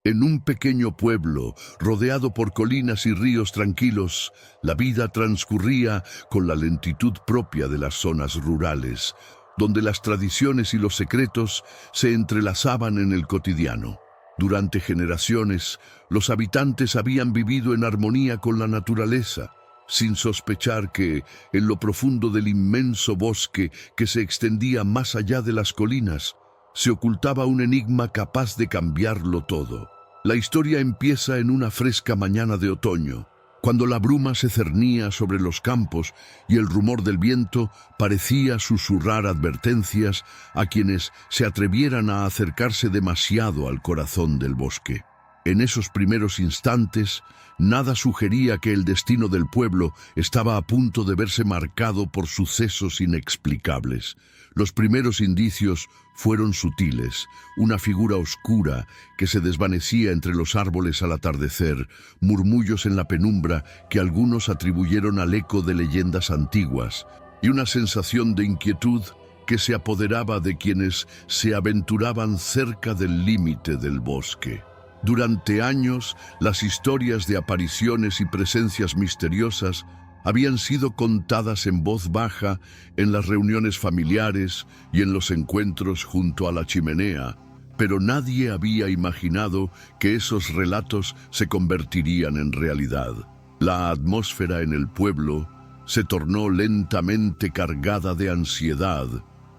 En un pequeño pueblo, rodeado por colinas y ríos tranquilos, la vida transcurría con la lentitud propia de las zonas rurales, donde las tradiciones y los secretos se entrelazaban en el cotidiano. Durante generaciones, los habitantes habían vivido en armonía con la naturaleza, sin sospechar que, en lo profundo del inmenso bosque que se extendía más allá de las colinas, se ocultaba un enigma capaz de cambiarlo todo. La historia empieza en una fresca mañana de otoño, cuando la bruma se cernía sobre los campos y el rumor del viento parecía susurrar advertencias a quienes se atrevieran a acercarse demasiado al corazón del bosque. En esos primeros instantes, nada sugería que el destino del pueblo estaba a punto de verse marcado por sucesos inexplicables. Los primeros indicios fueron sutiles, una figura oscura que se desvanecía entre los árboles al atardecer, murmullos en la penumbra que algunos atribuyeron al eco de leyendas antiguas, y una sensación de inquietud que se apoderaba de quienes se aventuraban cerca del límite del bosque. Durante años, las historias de apariciones y presencias misteriosas habían sido contadas en voz baja en las reuniones familiares y en los encuentros junto a la chimenea, pero nadie había imaginado que esos relatos se convertirían en realidad. La atmósfera en el pueblo se tornó lentamente cargada de ansiedad,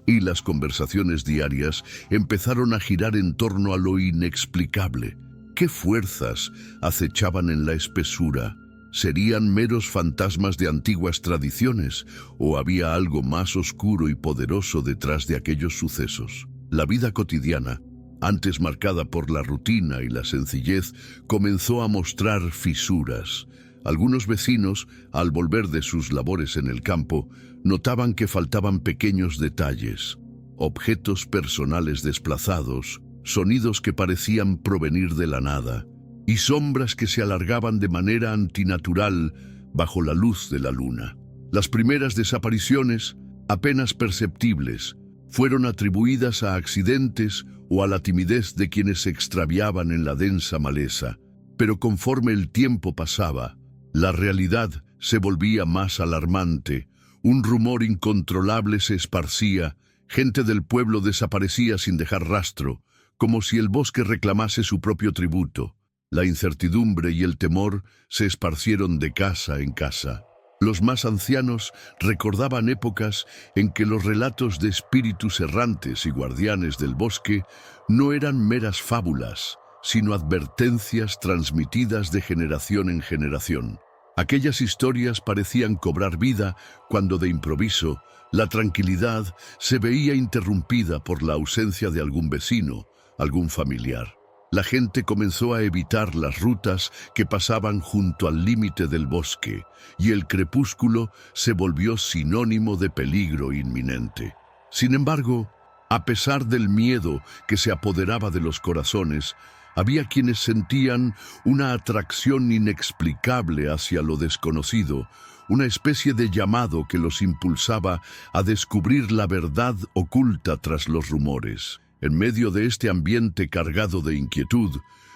y las conversaciones diarias empezaron a girar en torno a lo inexplicable. ¿Qué fuerzas acechaban en la espesura? ¿Serían meros fantasmas de antiguas tradiciones o había algo más oscuro y poderoso detrás de aquellos sucesos? La vida cotidiana, antes marcada por la rutina y la sencillez, comenzó a mostrar fisuras. Algunos vecinos, al volver de sus labores en el campo, notaban que faltaban pequeños detalles, objetos personales desplazados, sonidos que parecían provenir de la nada, y sombras que se alargaban de manera antinatural bajo la luz de la luna. Las primeras desapariciones, apenas perceptibles, fueron atribuidas a accidentes o a la timidez de quienes se extraviaban en la densa maleza. Pero conforme el tiempo pasaba, la realidad se volvía más alarmante. Un rumor incontrolable se esparcía, gente del pueblo desaparecía sin dejar rastro, como si el bosque reclamase su propio tributo. La incertidumbre y el temor se esparcieron de casa en casa. Los más ancianos recordaban épocas en que los relatos de espíritus errantes y guardianes del bosque no eran meras fábulas, sino advertencias transmitidas de generación en generación. Aquellas historias parecían cobrar vida cuando de improviso la tranquilidad se veía interrumpida por la ausencia de algún vecino, algún familiar. La gente comenzó a evitar las rutas que pasaban junto al límite del bosque, y el crepúsculo se volvió sinónimo de peligro inminente. Sin embargo, a pesar del miedo que se apoderaba de los corazones, había quienes sentían una atracción inexplicable hacia lo desconocido, una especie de llamado que los impulsaba a descubrir la verdad oculta tras los rumores. En medio de este ambiente cargado de inquietud,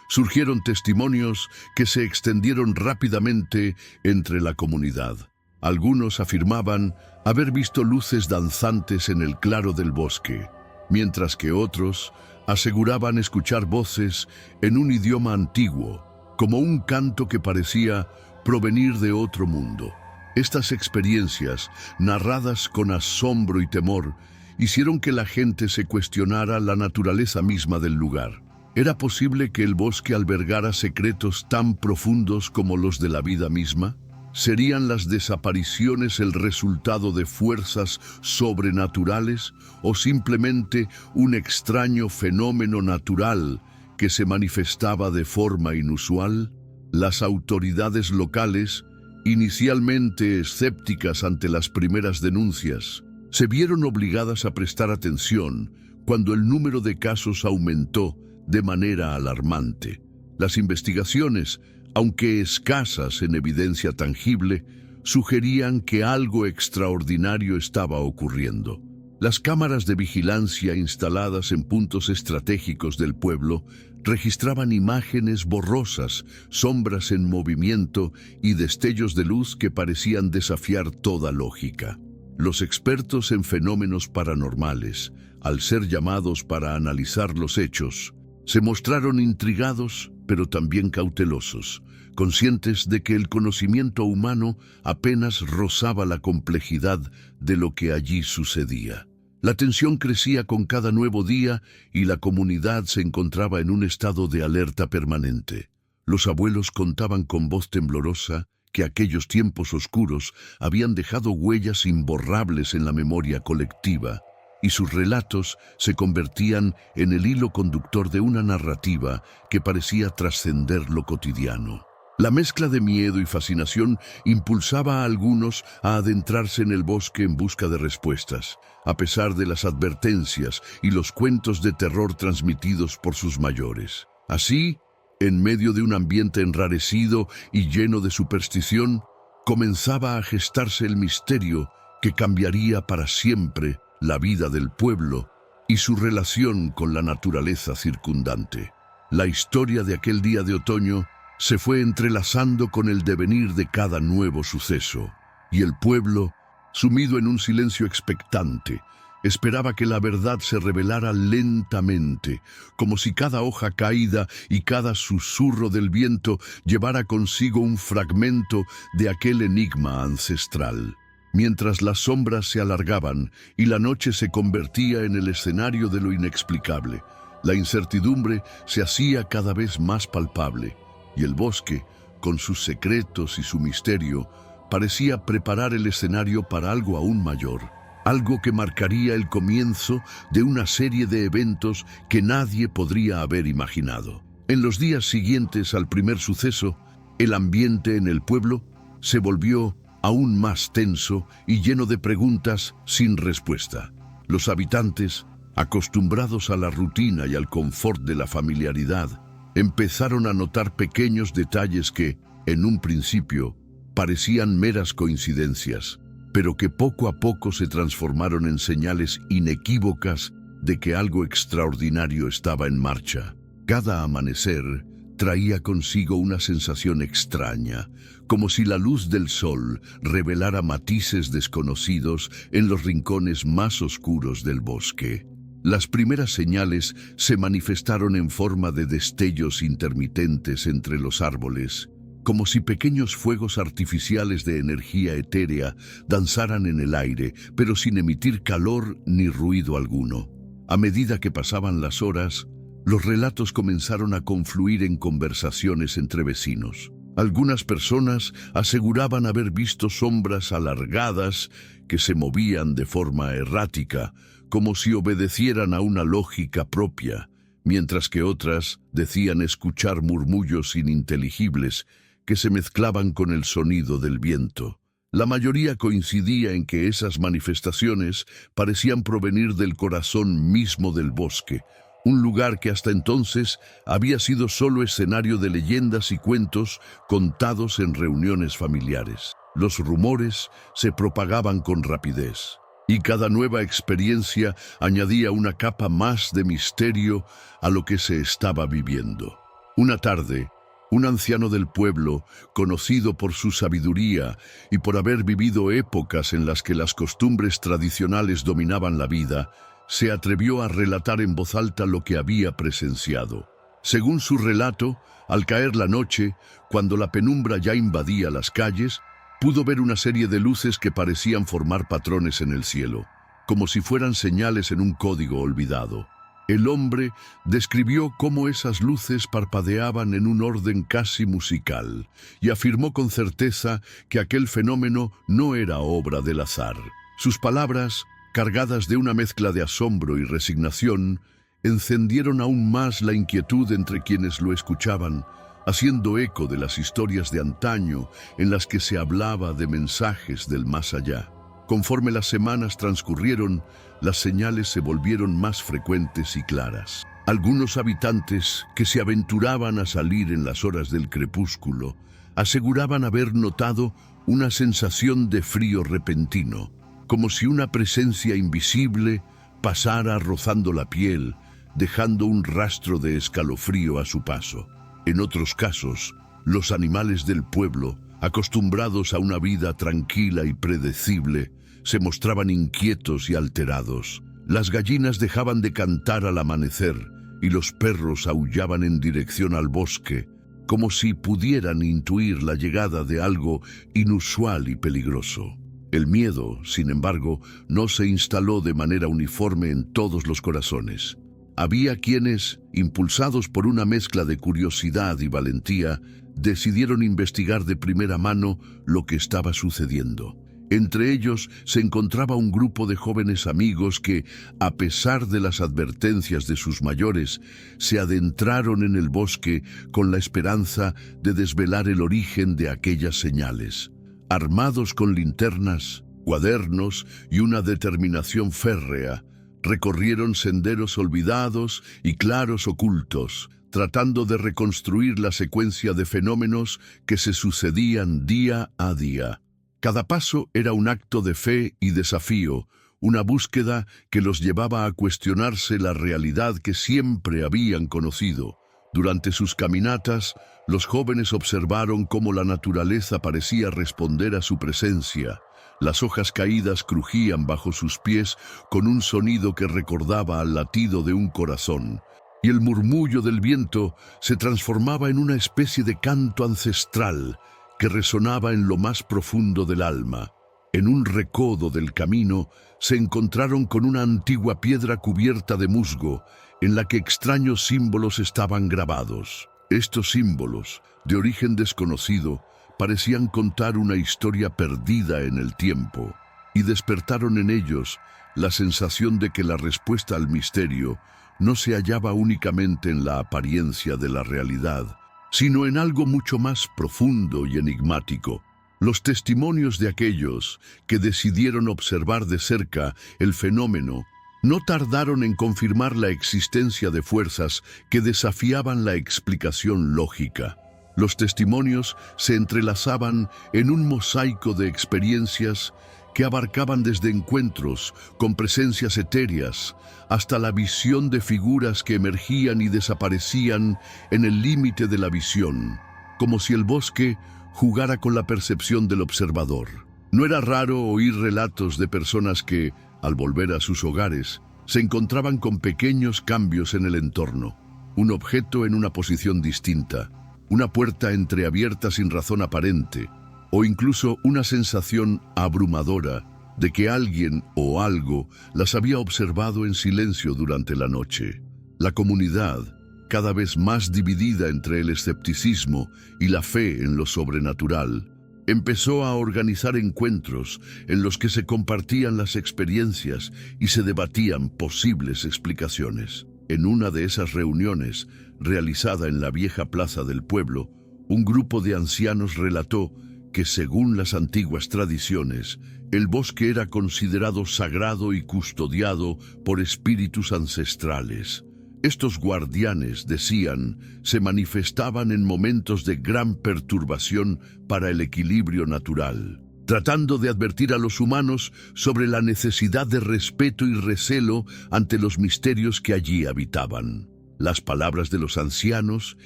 surgieron testimonios que se extendieron rápidamente entre la comunidad. Algunos afirmaban haber visto luces danzantes en el claro del bosque, mientras que otros aseguraban escuchar voces en un idioma antiguo, como un canto que parecía provenir de otro mundo. Estas experiencias, narradas con asombro y temor, hicieron que la gente se cuestionara la naturaleza misma del lugar. ¿Era posible que el bosque albergara secretos tan profundos como los de la vida misma? ¿Serían las desapariciones el resultado de fuerzas sobrenaturales o simplemente un extraño fenómeno natural que se manifestaba de forma inusual? Las autoridades locales, inicialmente escépticas ante las primeras denuncias, se vieron obligadas a prestar atención cuando el número de casos aumentó de manera alarmante. Las investigaciones, aunque escasas en evidencia tangible, sugerían que algo extraordinario estaba ocurriendo. Las cámaras de vigilancia instaladas en puntos estratégicos del pueblo registraban imágenes borrosas, sombras en movimiento y destellos de luz que parecían desafiar toda lógica. Los expertos en fenómenos paranormales, al ser llamados para analizar los hechos, se mostraron intrigados, pero también cautelosos, conscientes de que el conocimiento humano apenas rozaba la complejidad de lo que allí sucedía. La tensión crecía con cada nuevo día y la comunidad se encontraba en un estado de alerta permanente. Los abuelos contaban con voz temblorosa que aquellos tiempos oscuros habían dejado huellas imborrables en la memoria colectiva, y sus relatos se convertían en el hilo conductor de una narrativa que parecía trascender lo cotidiano. La mezcla de miedo y fascinación impulsaba a algunos a adentrarse en el bosque en busca de respuestas, a pesar de las advertencias y los cuentos de terror transmitidos por sus mayores. Así, en medio de un ambiente enrarecido y lleno de superstición, comenzaba a gestarse el misterio que cambiaría para siempre la vida del pueblo y su relación con la naturaleza circundante. La historia de aquel día de otoño se fue entrelazando con el devenir de cada nuevo suceso, y el pueblo, sumido en un silencio expectante, esperaba que la verdad se revelara lentamente, como si cada hoja caída y cada susurro del viento llevara consigo un fragmento de aquel enigma ancestral. Mientras las sombras se alargaban y la noche se convertía en el escenario de lo inexplicable, la incertidumbre se hacía cada vez más palpable, y el bosque, con sus secretos y su misterio, parecía preparar el escenario para algo aún mayor, algo que marcaría el comienzo de una serie de eventos que nadie podría haber imaginado. En los días siguientes al primer suceso, el ambiente en el pueblo se volvió aún más tenso y lleno de preguntas sin respuesta. Los habitantes, acostumbrados a la rutina y al confort de la familiaridad, empezaron a notar pequeños detalles que, en un principio, parecían meras coincidencias, pero que poco a poco se transformaron en señales inequívocas de que algo extraordinario estaba en marcha. Cada amanecer traía consigo una sensación extraña, como si la luz del sol revelara matices desconocidos en los rincones más oscuros del bosque. Las primeras señales se manifestaron en forma de destellos intermitentes entre los árboles, como si pequeños fuegos artificiales de energía etérea danzaran en el aire, pero sin emitir calor ni ruido alguno. A medida que pasaban las horas, los relatos comenzaron a confluir en conversaciones entre vecinos. Algunas personas aseguraban haber visto sombras alargadas que se movían de forma errática, como si obedecieran a una lógica propia, mientras que otras decían escuchar murmullos ininteligibles que se mezclaban con el sonido del viento. La mayoría coincidía en que esas manifestaciones parecían provenir del corazón mismo del bosque, un lugar que hasta entonces había sido solo escenario de leyendas y cuentos contados en reuniones familiares. Los rumores se propagaban con rapidez, y cada nueva experiencia añadía una capa más de misterio a lo que se estaba viviendo. Una tarde, un anciano del pueblo, conocido por su sabiduría y por haber vivido épocas en las que las costumbres tradicionales dominaban la vida, se atrevió a relatar en voz alta lo que había presenciado. Según su relato, al caer la noche, cuando la penumbra ya invadía las calles, pudo ver una serie de luces que parecían formar patrones en el cielo, como si fueran señales en un código olvidado. El hombre describió cómo esas luces parpadeaban en un orden casi musical y afirmó con certeza que aquel fenómeno no era obra del azar. Sus palabras, cargadas de una mezcla de asombro y resignación, encendieron aún más la inquietud entre quienes lo escuchaban, haciendo eco de las historias de antaño en las que se hablaba de mensajes del más allá. Conforme las semanas transcurrieron, las señales se volvieron más frecuentes y claras. Algunos habitantes que se aventuraban a salir en las horas del crepúsculo aseguraban haber notado una sensación de frío repentino, como si una presencia invisible pasara rozando la piel, dejando un rastro de escalofrío a su paso. En otros casos, los animales del pueblo, acostumbrados a una vida tranquila y predecible, se mostraban inquietos y alterados. Las gallinas dejaban de cantar al amanecer y los perros aullaban en dirección al bosque, como si pudieran intuir la llegada de algo inusual y peligroso. El miedo, sin embargo, no se instaló de manera uniforme en todos los corazones. Había quienes, impulsados por una mezcla de curiosidad y valentía, decidieron investigar de primera mano lo que estaba sucediendo. Entre ellos se encontraba un grupo de jóvenes amigos que, a pesar de las advertencias de sus mayores, se adentraron en el bosque con la esperanza de desvelar el origen de aquellas señales. Armados con linternas, cuadernos y una determinación férrea, recorrieron senderos olvidados y claros ocultos, tratando de reconstruir la secuencia de fenómenos que se sucedían día a día. Cada paso era un acto de fe y desafío, una búsqueda que los llevaba a cuestionarse la realidad que siempre habían conocido. Durante sus caminatas, los jóvenes observaron cómo la naturaleza parecía responder a su presencia. Las hojas caídas crujían bajo sus pies con un sonido que recordaba al latido de un corazón, y el murmullo del viento se transformaba en una especie de canto ancestral que resonaba en lo más profundo del alma. En un recodo del camino se encontraron con una antigua piedra cubierta de musgo, en la que extraños símbolos estaban grabados. Estos símbolos, de origen desconocido, parecían contar una historia perdida en el tiempo, y despertaron en ellos la sensación de que la respuesta al misterio no se hallaba únicamente en la apariencia de la realidad, sino en algo mucho más profundo y enigmático. Los testimonios de aquellos que decidieron observar de cerca el fenómeno no tardaron en confirmar la existencia de fuerzas que desafiaban la explicación lógica. Los testimonios se entrelazaban en un mosaico de experiencias que abarcaban desde encuentros con presencias etéreas hasta la visión de figuras que emergían y desaparecían en el límite de la visión, como si el bosque jugara con la percepción del observador. No era raro oír relatos de personas que, al volver a sus hogares, se encontraban con pequeños cambios en el entorno, un objeto en una posición distinta, una puerta entreabierta sin razón aparente, o incluso una sensación abrumadora de que alguien o algo las había observado en silencio durante la noche. La comunidad, cada vez más dividida entre el escepticismo y la fe en lo sobrenatural, empezó a organizar encuentros en los que se compartían las experiencias y se debatían posibles explicaciones. En una de esas reuniones, realizada en la vieja plaza del pueblo, un grupo de ancianos relató que, según las antiguas tradiciones, el bosque era considerado sagrado y custodiado por espíritus ancestrales. Estos guardianes, decían, se manifestaban en momentos de gran perturbación para el equilibrio natural, tratando de advertir a los humanos sobre la necesidad de respeto y recelo ante los misterios que allí habitaban. Las palabras de los ancianos,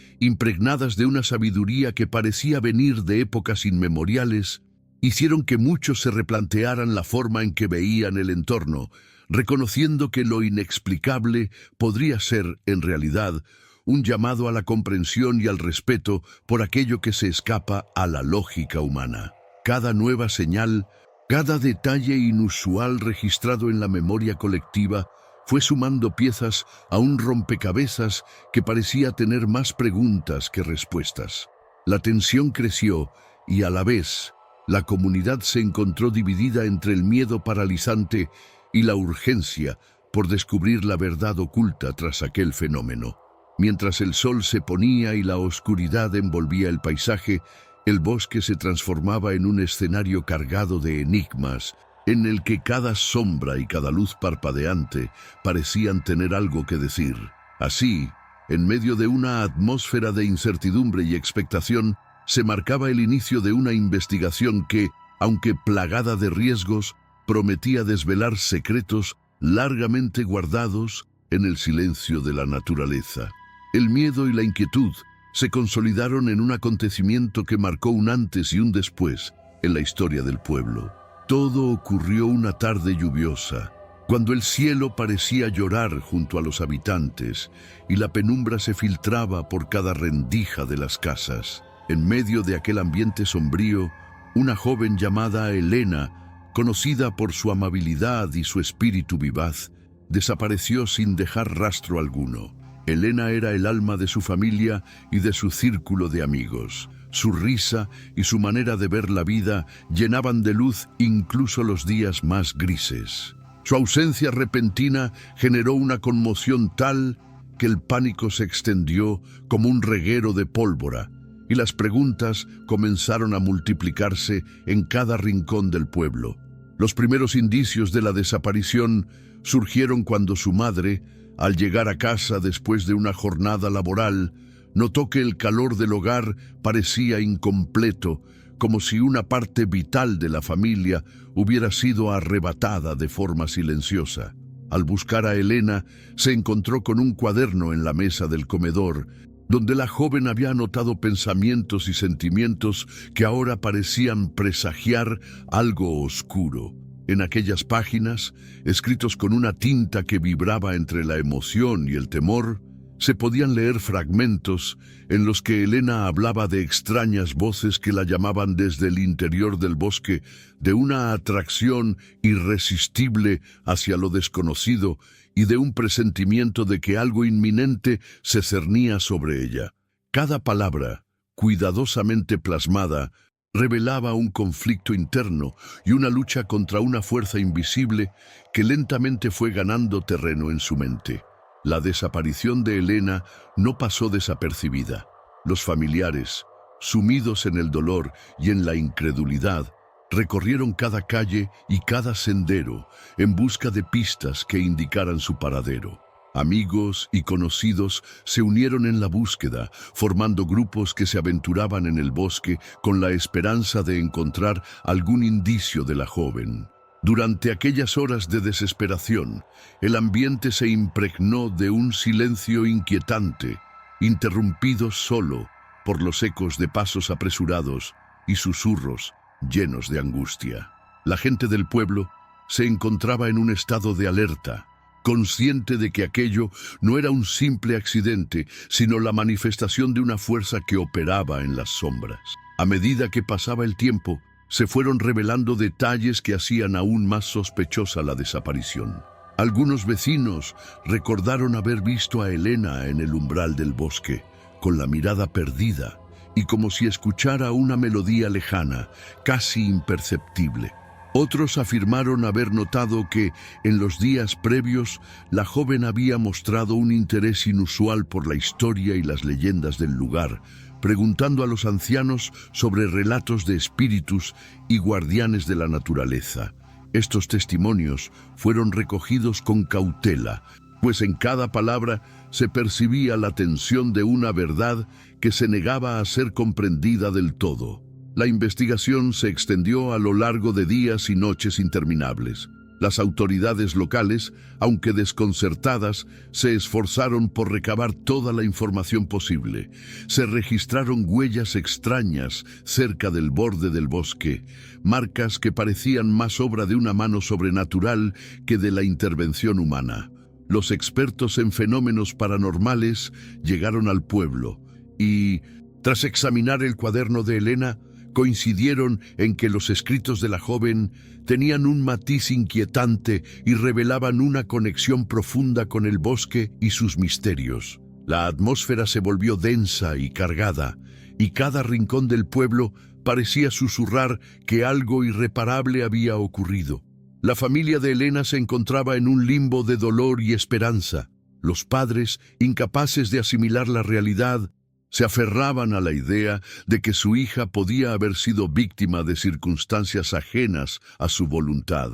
impregnadas de una sabiduría que parecía venir de épocas inmemoriales, hicieron que muchos se replantearan la forma en que veían el entorno, reconociendo que lo inexplicable podría ser, en realidad, un llamado a la comprensión y al respeto por aquello que se escapa a la lógica humana. Cada nueva señal, cada detalle inusual registrado en la memoria colectiva, fue sumando piezas a un rompecabezas que parecía tener más preguntas que respuestas. La tensión creció y, a la vez, la comunidad se encontró dividida entre el miedo paralizante y la urgencia por descubrir la verdad oculta tras aquel fenómeno. Mientras el sol se ponía y la oscuridad envolvía el paisaje, el bosque se transformaba en un escenario cargado de enigmas, en el que cada sombra y cada luz parpadeante parecían tener algo que decir. Así, en medio de una atmósfera de incertidumbre y expectación, se marcaba el inicio de una investigación que, aunque plagada de riesgos, prometía desvelar secretos largamente guardados en el silencio de la naturaleza. El miedo y la inquietud se consolidaron en un acontecimiento que marcó un antes y un después en la historia del pueblo. Todo ocurrió una tarde lluviosa, cuando el cielo parecía llorar junto a los habitantes y la penumbra se filtraba por cada rendija de las casas. En medio de aquel ambiente sombrío, una joven llamada Elena, conocida por su amabilidad y su espíritu vivaz, desapareció sin dejar rastro alguno. Elena era el alma de su familia y de su círculo de amigos. Su risa y su manera de ver la vida llenaban de luz incluso los días más grises. Su ausencia repentina generó una conmoción tal que el pánico se extendió como un reguero de pólvora, y las preguntas comenzaron a multiplicarse en cada rincón del pueblo. Los primeros indicios de la desaparición surgieron cuando su madre, al llegar a casa después de una jornada laboral, notó que el calor del hogar parecía incompleto, como si una parte vital de la familia hubiera sido arrebatada de forma silenciosa. Al buscar a Elena, se encontró con un cuaderno en la mesa del comedor, donde la joven había anotado pensamientos y sentimientos que ahora parecían presagiar algo oscuro. En aquellas páginas, escritos con una tinta que vibraba entre la emoción y el temor, se podían leer fragmentos en los que Elena hablaba de extrañas voces que la llamaban desde el interior del bosque, de una atracción irresistible hacia lo desconocido y de un presentimiento de que algo inminente se cernía sobre ella. Cada palabra, cuidadosamente plasmada, revelaba un conflicto interno y una lucha contra una fuerza invisible que lentamente fue ganando terreno en su mente. La desaparición de Elena no pasó desapercibida. Los familiares, sumidos en el dolor y en la incredulidad, recorrieron cada calle y cada sendero en busca de pistas que indicaran su paradero. Amigos y conocidos se unieron en la búsqueda, formando grupos que se aventuraban en el bosque con la esperanza de encontrar algún indicio de la joven. Durante aquellas horas de desesperación, el ambiente se impregnó de un silencio inquietante, interrumpido solo por los ecos de pasos apresurados y susurros llenos de angustia. La gente del pueblo se encontraba en un estado de alerta, consciente de que aquello no era un simple accidente, sino la manifestación de una fuerza que operaba en las sombras. A medida que pasaba el tiempo, se fueron revelando detalles que hacían aún más sospechosa la desaparición. Algunos vecinos recordaron haber visto a Elena en el umbral del bosque, con la mirada perdida y como si escuchara una melodía lejana, casi imperceptible. Otros afirmaron haber notado que, en los días previos, la joven había mostrado un interés inusual por la historia y las leyendas del lugar, preguntando a los ancianos sobre relatos de espíritus y guardianes de la naturaleza. Estos testimonios fueron recogidos con cautela, pues en cada palabra se percibía la tensión de una verdad que se negaba a ser comprendida del todo. La investigación se extendió a lo largo de días y noches interminables. Las autoridades locales, aunque desconcertadas, se esforzaron por recabar toda la información posible. Se registraron huellas extrañas cerca del borde del bosque, marcas que parecían más obra de una mano sobrenatural que de la intervención humana. Los expertos en fenómenos paranormales llegaron al pueblo y, tras examinar el cuaderno de Elena, coincidieron en que los escritos de la joven tenían un matiz inquietante y revelaban una conexión profunda con el bosque y sus misterios. La atmósfera se volvió densa y cargada, y cada rincón del pueblo parecía susurrar que algo irreparable había ocurrido. La familia de Elena se encontraba en un limbo de dolor y esperanza. Los padres, incapaces de asimilar la realidad, se aferraban a la idea de que su hija podía haber sido víctima de circunstancias ajenas a su voluntad,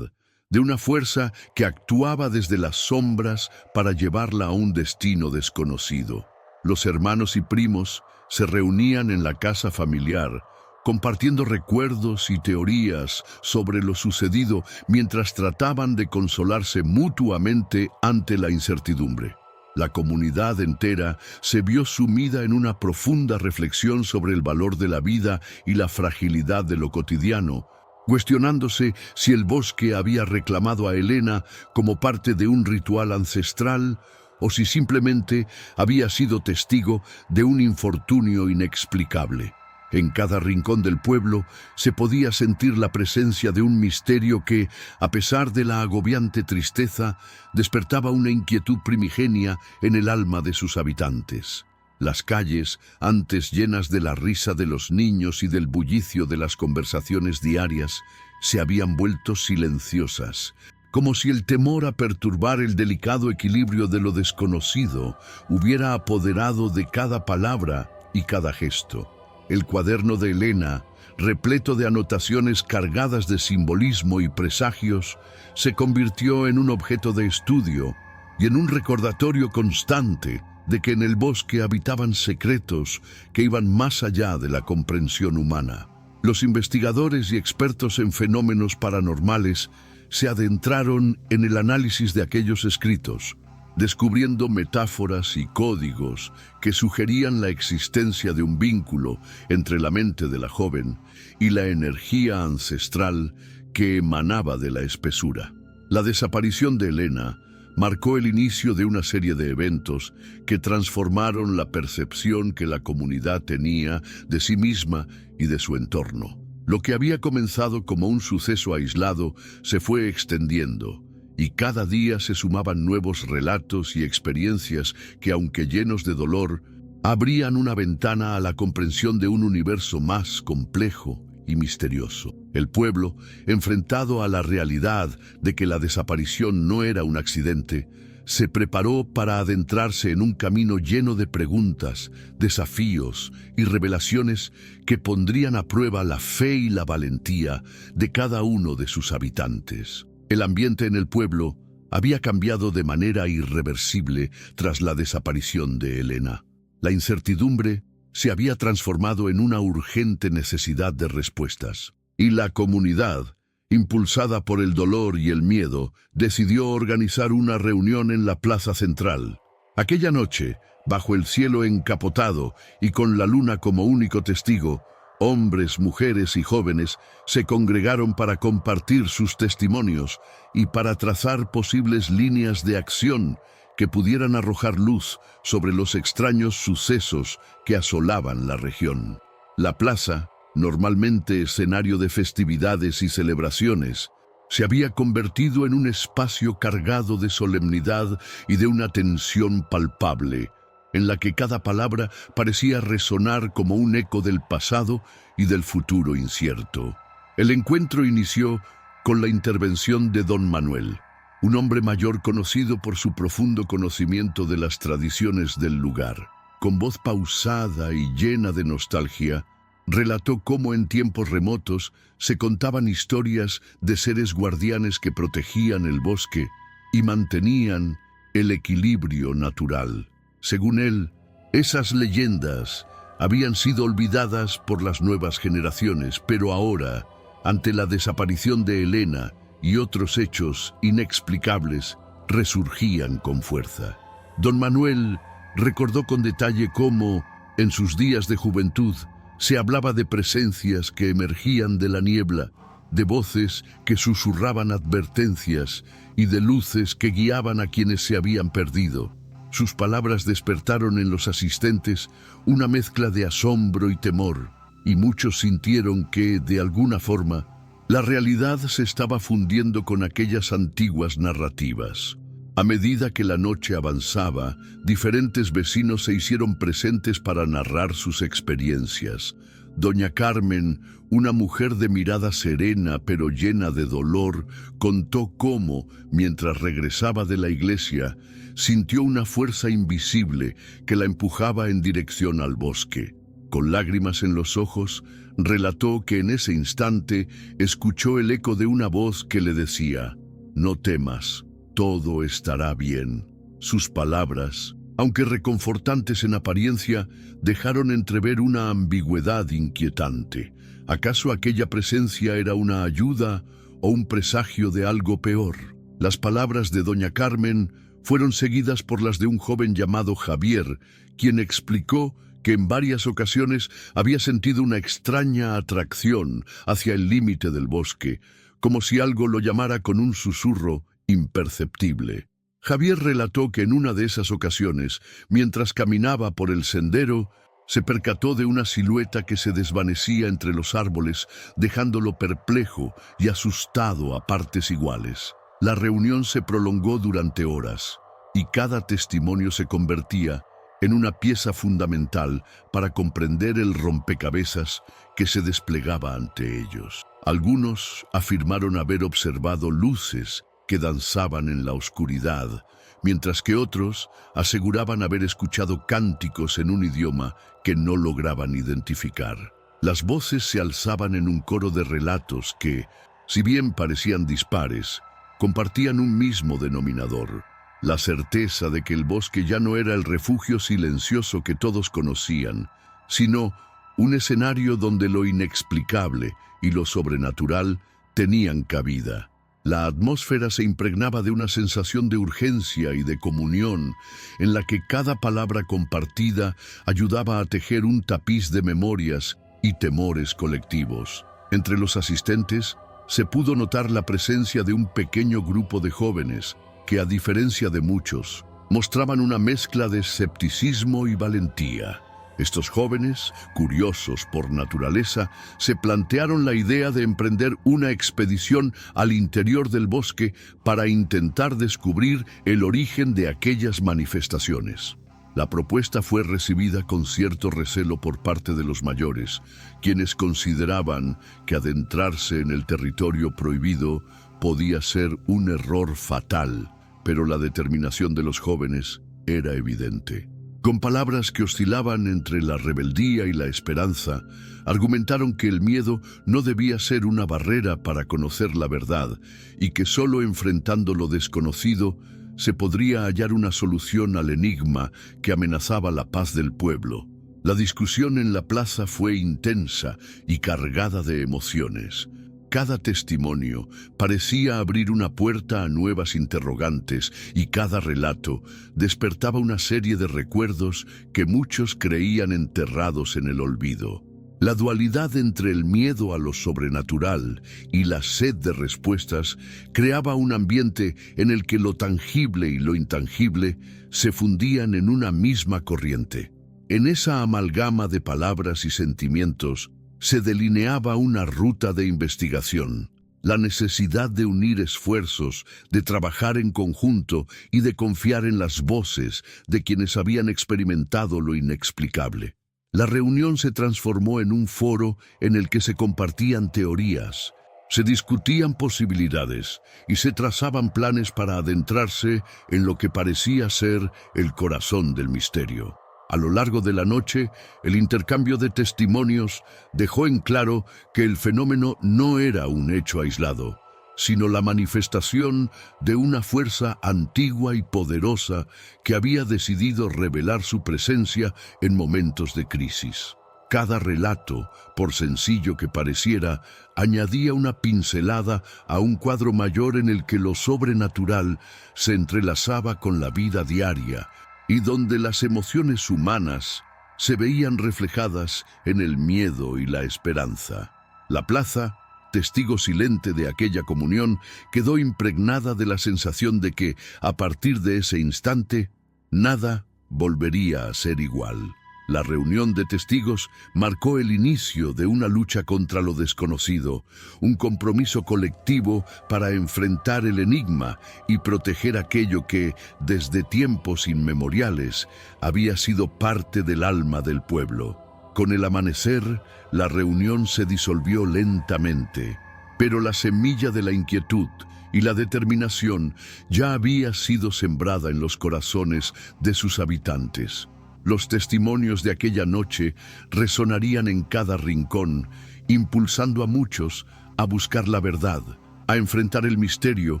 de una fuerza que actuaba desde las sombras para llevarla a un destino desconocido. Los hermanos y primos se reunían en la casa familiar, compartiendo recuerdos y teorías sobre lo sucedido mientras trataban de consolarse mutuamente ante la incertidumbre. La comunidad entera se vio sumida en una profunda reflexión sobre el valor de la vida y la fragilidad de lo cotidiano, cuestionándose si el bosque había reclamado a Helena como parte de un ritual ancestral o si simplemente había sido testigo de un infortunio inexplicable. En cada rincón del pueblo se podía sentir la presencia de un misterio que, a pesar de la agobiante tristeza, despertaba una inquietud primigenia en el alma de sus habitantes. Las calles, antes llenas de la risa de los niños y del bullicio de las conversaciones diarias, se habían vuelto silenciosas, como si el temor a perturbar el delicado equilibrio de lo desconocido hubiera apoderado de cada palabra y cada gesto. El cuaderno de Helena, repleto de anotaciones cargadas de simbolismo y presagios, se convirtió en un objeto de estudio y en un recordatorio constante de que en el bosque habitaban secretos que iban más allá de la comprensión humana. Los investigadores y expertos en fenómenos paranormales se adentraron en el análisis de aquellos escritos, descubriendo metáforas y códigos que sugerían la existencia de un vínculo entre la mente de la joven y la energía ancestral que emanaba de la espesura. La desaparición de Helena marcó el inicio de una serie de eventos que transformaron la percepción que la comunidad tenía de sí misma y de su entorno. Lo que había comenzado como un suceso aislado se fue extendiendo, y cada día se sumaban nuevos relatos y experiencias que, aunque llenos de dolor, abrían una ventana a la comprensión de un universo más complejo y misterioso. El pueblo, enfrentado a la realidad de que la desaparición no era un accidente, se preparó para adentrarse en un camino lleno de preguntas, desafíos y revelaciones que pondrían a prueba la fe y la valentía de cada uno de sus habitantes. El ambiente en el pueblo había cambiado de manera irreversible tras la desaparición de Helena. La incertidumbre se había transformado en una urgente necesidad de respuestas, y la comunidad, impulsada por el dolor y el miedo, decidió organizar una reunión en la plaza central. Aquella noche, bajo el cielo encapotado y con la luna como único testigo, hombres, mujeres y jóvenes se congregaron para compartir sus testimonios y para trazar posibles líneas de acción que pudieran arrojar luz sobre los extraños sucesos que asolaban la región. La plaza, normalmente escenario de festividades y celebraciones, se había convertido en un espacio cargado de solemnidad y de una tensión palpable, en la que cada palabra parecía resonar como un eco del pasado y del futuro incierto. El encuentro inició con la intervención de Don Manuel, un hombre mayor conocido por su profundo conocimiento de las tradiciones del lugar. Con voz pausada y llena de nostalgia, relató cómo en tiempos remotos se contaban historias de seres guardianes que protegían el bosque y mantenían el equilibrio natural. Según él, esas leyendas habían sido olvidadas por las nuevas generaciones, pero ahora, ante la desaparición de Helena y otros hechos inexplicables, resurgían con fuerza. Don Manuel recordó con detalle cómo, en sus días de juventud, se hablaba de presencias que emergían de la niebla, de voces que susurraban advertencias y de luces que guiaban a quienes se habían perdido. Sus palabras despertaron en los asistentes una mezcla de asombro y temor, y muchos sintieron que, de alguna forma, la realidad se estaba fundiendo con aquellas antiguas narrativas. A medida que la noche avanzaba, diferentes vecinos se hicieron presentes para narrar sus experiencias. Doña Carmen, una mujer de mirada serena pero llena de dolor, contó cómo, mientras regresaba de la iglesia, sintió una fuerza invisible que la empujaba en dirección al bosque. Con lágrimas en los ojos, relató que en ese instante escuchó el eco de una voz que le decía: «No temas, todo estará bien». Sus palabras, aunque reconfortantes en apariencia, dejaron entrever una ambigüedad inquietante. ¿Acaso aquella presencia era una ayuda o un presagio de algo peor? Las palabras de doña Carmen fueron seguidas por las de un joven llamado Javier, quien explicó que en varias ocasiones había sentido una extraña atracción hacia el límite del bosque, como si algo lo llamara con un susurro imperceptible. Javier relató que en una de esas ocasiones, mientras caminaba por el sendero, se percató de una silueta que se desvanecía entre los árboles, dejándolo perplejo y asustado a partes iguales. La reunión se prolongó durante horas, y cada testimonio se convertía en una pieza fundamental para comprender el rompecabezas que se desplegaba ante ellos. Algunos afirmaron haber observado luces que danzaban en la oscuridad, mientras que otros aseguraban haber escuchado cánticos en un idioma que no lograban identificar. Las voces se alzaban en un coro de relatos que, si bien parecían dispares, compartían un mismo denominador: la certeza de que el bosque ya no era el refugio silencioso que todos conocían, sino un escenario donde lo inexplicable y lo sobrenatural tenían cabida. La atmósfera se impregnaba de una sensación de urgencia y de comunión, en la que cada palabra compartida ayudaba a tejer un tapiz de memorias y temores colectivos. Entre los asistentes se pudo notar la presencia de un pequeño grupo de jóvenes que, a diferencia de muchos, mostraban una mezcla de escepticismo y valentía. Estos jóvenes, curiosos por naturaleza, se plantearon la idea de emprender una expedición al interior del bosque para intentar descubrir el origen de aquellas manifestaciones. La propuesta fue recibida con cierto recelo por parte de los mayores, quienes consideraban que adentrarse en el territorio prohibido podía ser un error fatal, pero la determinación de los jóvenes era evidente. Con palabras que oscilaban entre la rebeldía y la esperanza, argumentaron que el miedo no debía ser una barrera para conocer la verdad y que solo enfrentando lo desconocido se podría hallar una solución al enigma que amenazaba la paz del pueblo. La discusión en la plaza fue intensa y cargada de emociones. Cada testimonio parecía abrir una puerta a nuevas interrogantes y cada relato despertaba una serie de recuerdos que muchos creían enterrados en el olvido. La dualidad entre el miedo a lo sobrenatural y la sed de respuestas creaba un ambiente en el que lo tangible y lo intangible se fundían en una misma corriente. En esa amalgama de palabras y sentimientos se delineaba una ruta de investigación, la necesidad de unir esfuerzos, de trabajar en conjunto y de confiar en las voces de quienes habían experimentado lo inexplicable. La reunión se transformó en un foro en el que se compartían teorías, se discutían posibilidades y se trazaban planes para adentrarse en lo que parecía ser el corazón del misterio. A lo largo de la noche, el intercambio de testimonios dejó en claro que el fenómeno no era un hecho aislado, sino la manifestación de una fuerza antigua y poderosa que había decidido revelar su presencia en momentos de crisis. Cada relato, por sencillo que pareciera, añadía una pincelada a un cuadro mayor en el que lo sobrenatural se entrelazaba con la vida diaria, y donde las emociones humanas se veían reflejadas en el miedo y la esperanza. La plaza, testigo silente de aquella comunión, quedó impregnada de la sensación de que, a partir de ese instante, nada volvería a ser igual. La reunión de testigos marcó el inicio de una lucha contra lo desconocido, un compromiso colectivo para enfrentar el enigma y proteger aquello que, desde tiempos inmemoriales, había sido parte del alma del pueblo. Con el amanecer, la reunión se disolvió lentamente, pero la semilla de la inquietud y la determinación ya había sido sembrada en los corazones de sus habitantes. Los testimonios de aquella noche resonarían en cada rincón, impulsando a muchos a buscar la verdad, a enfrentar el misterio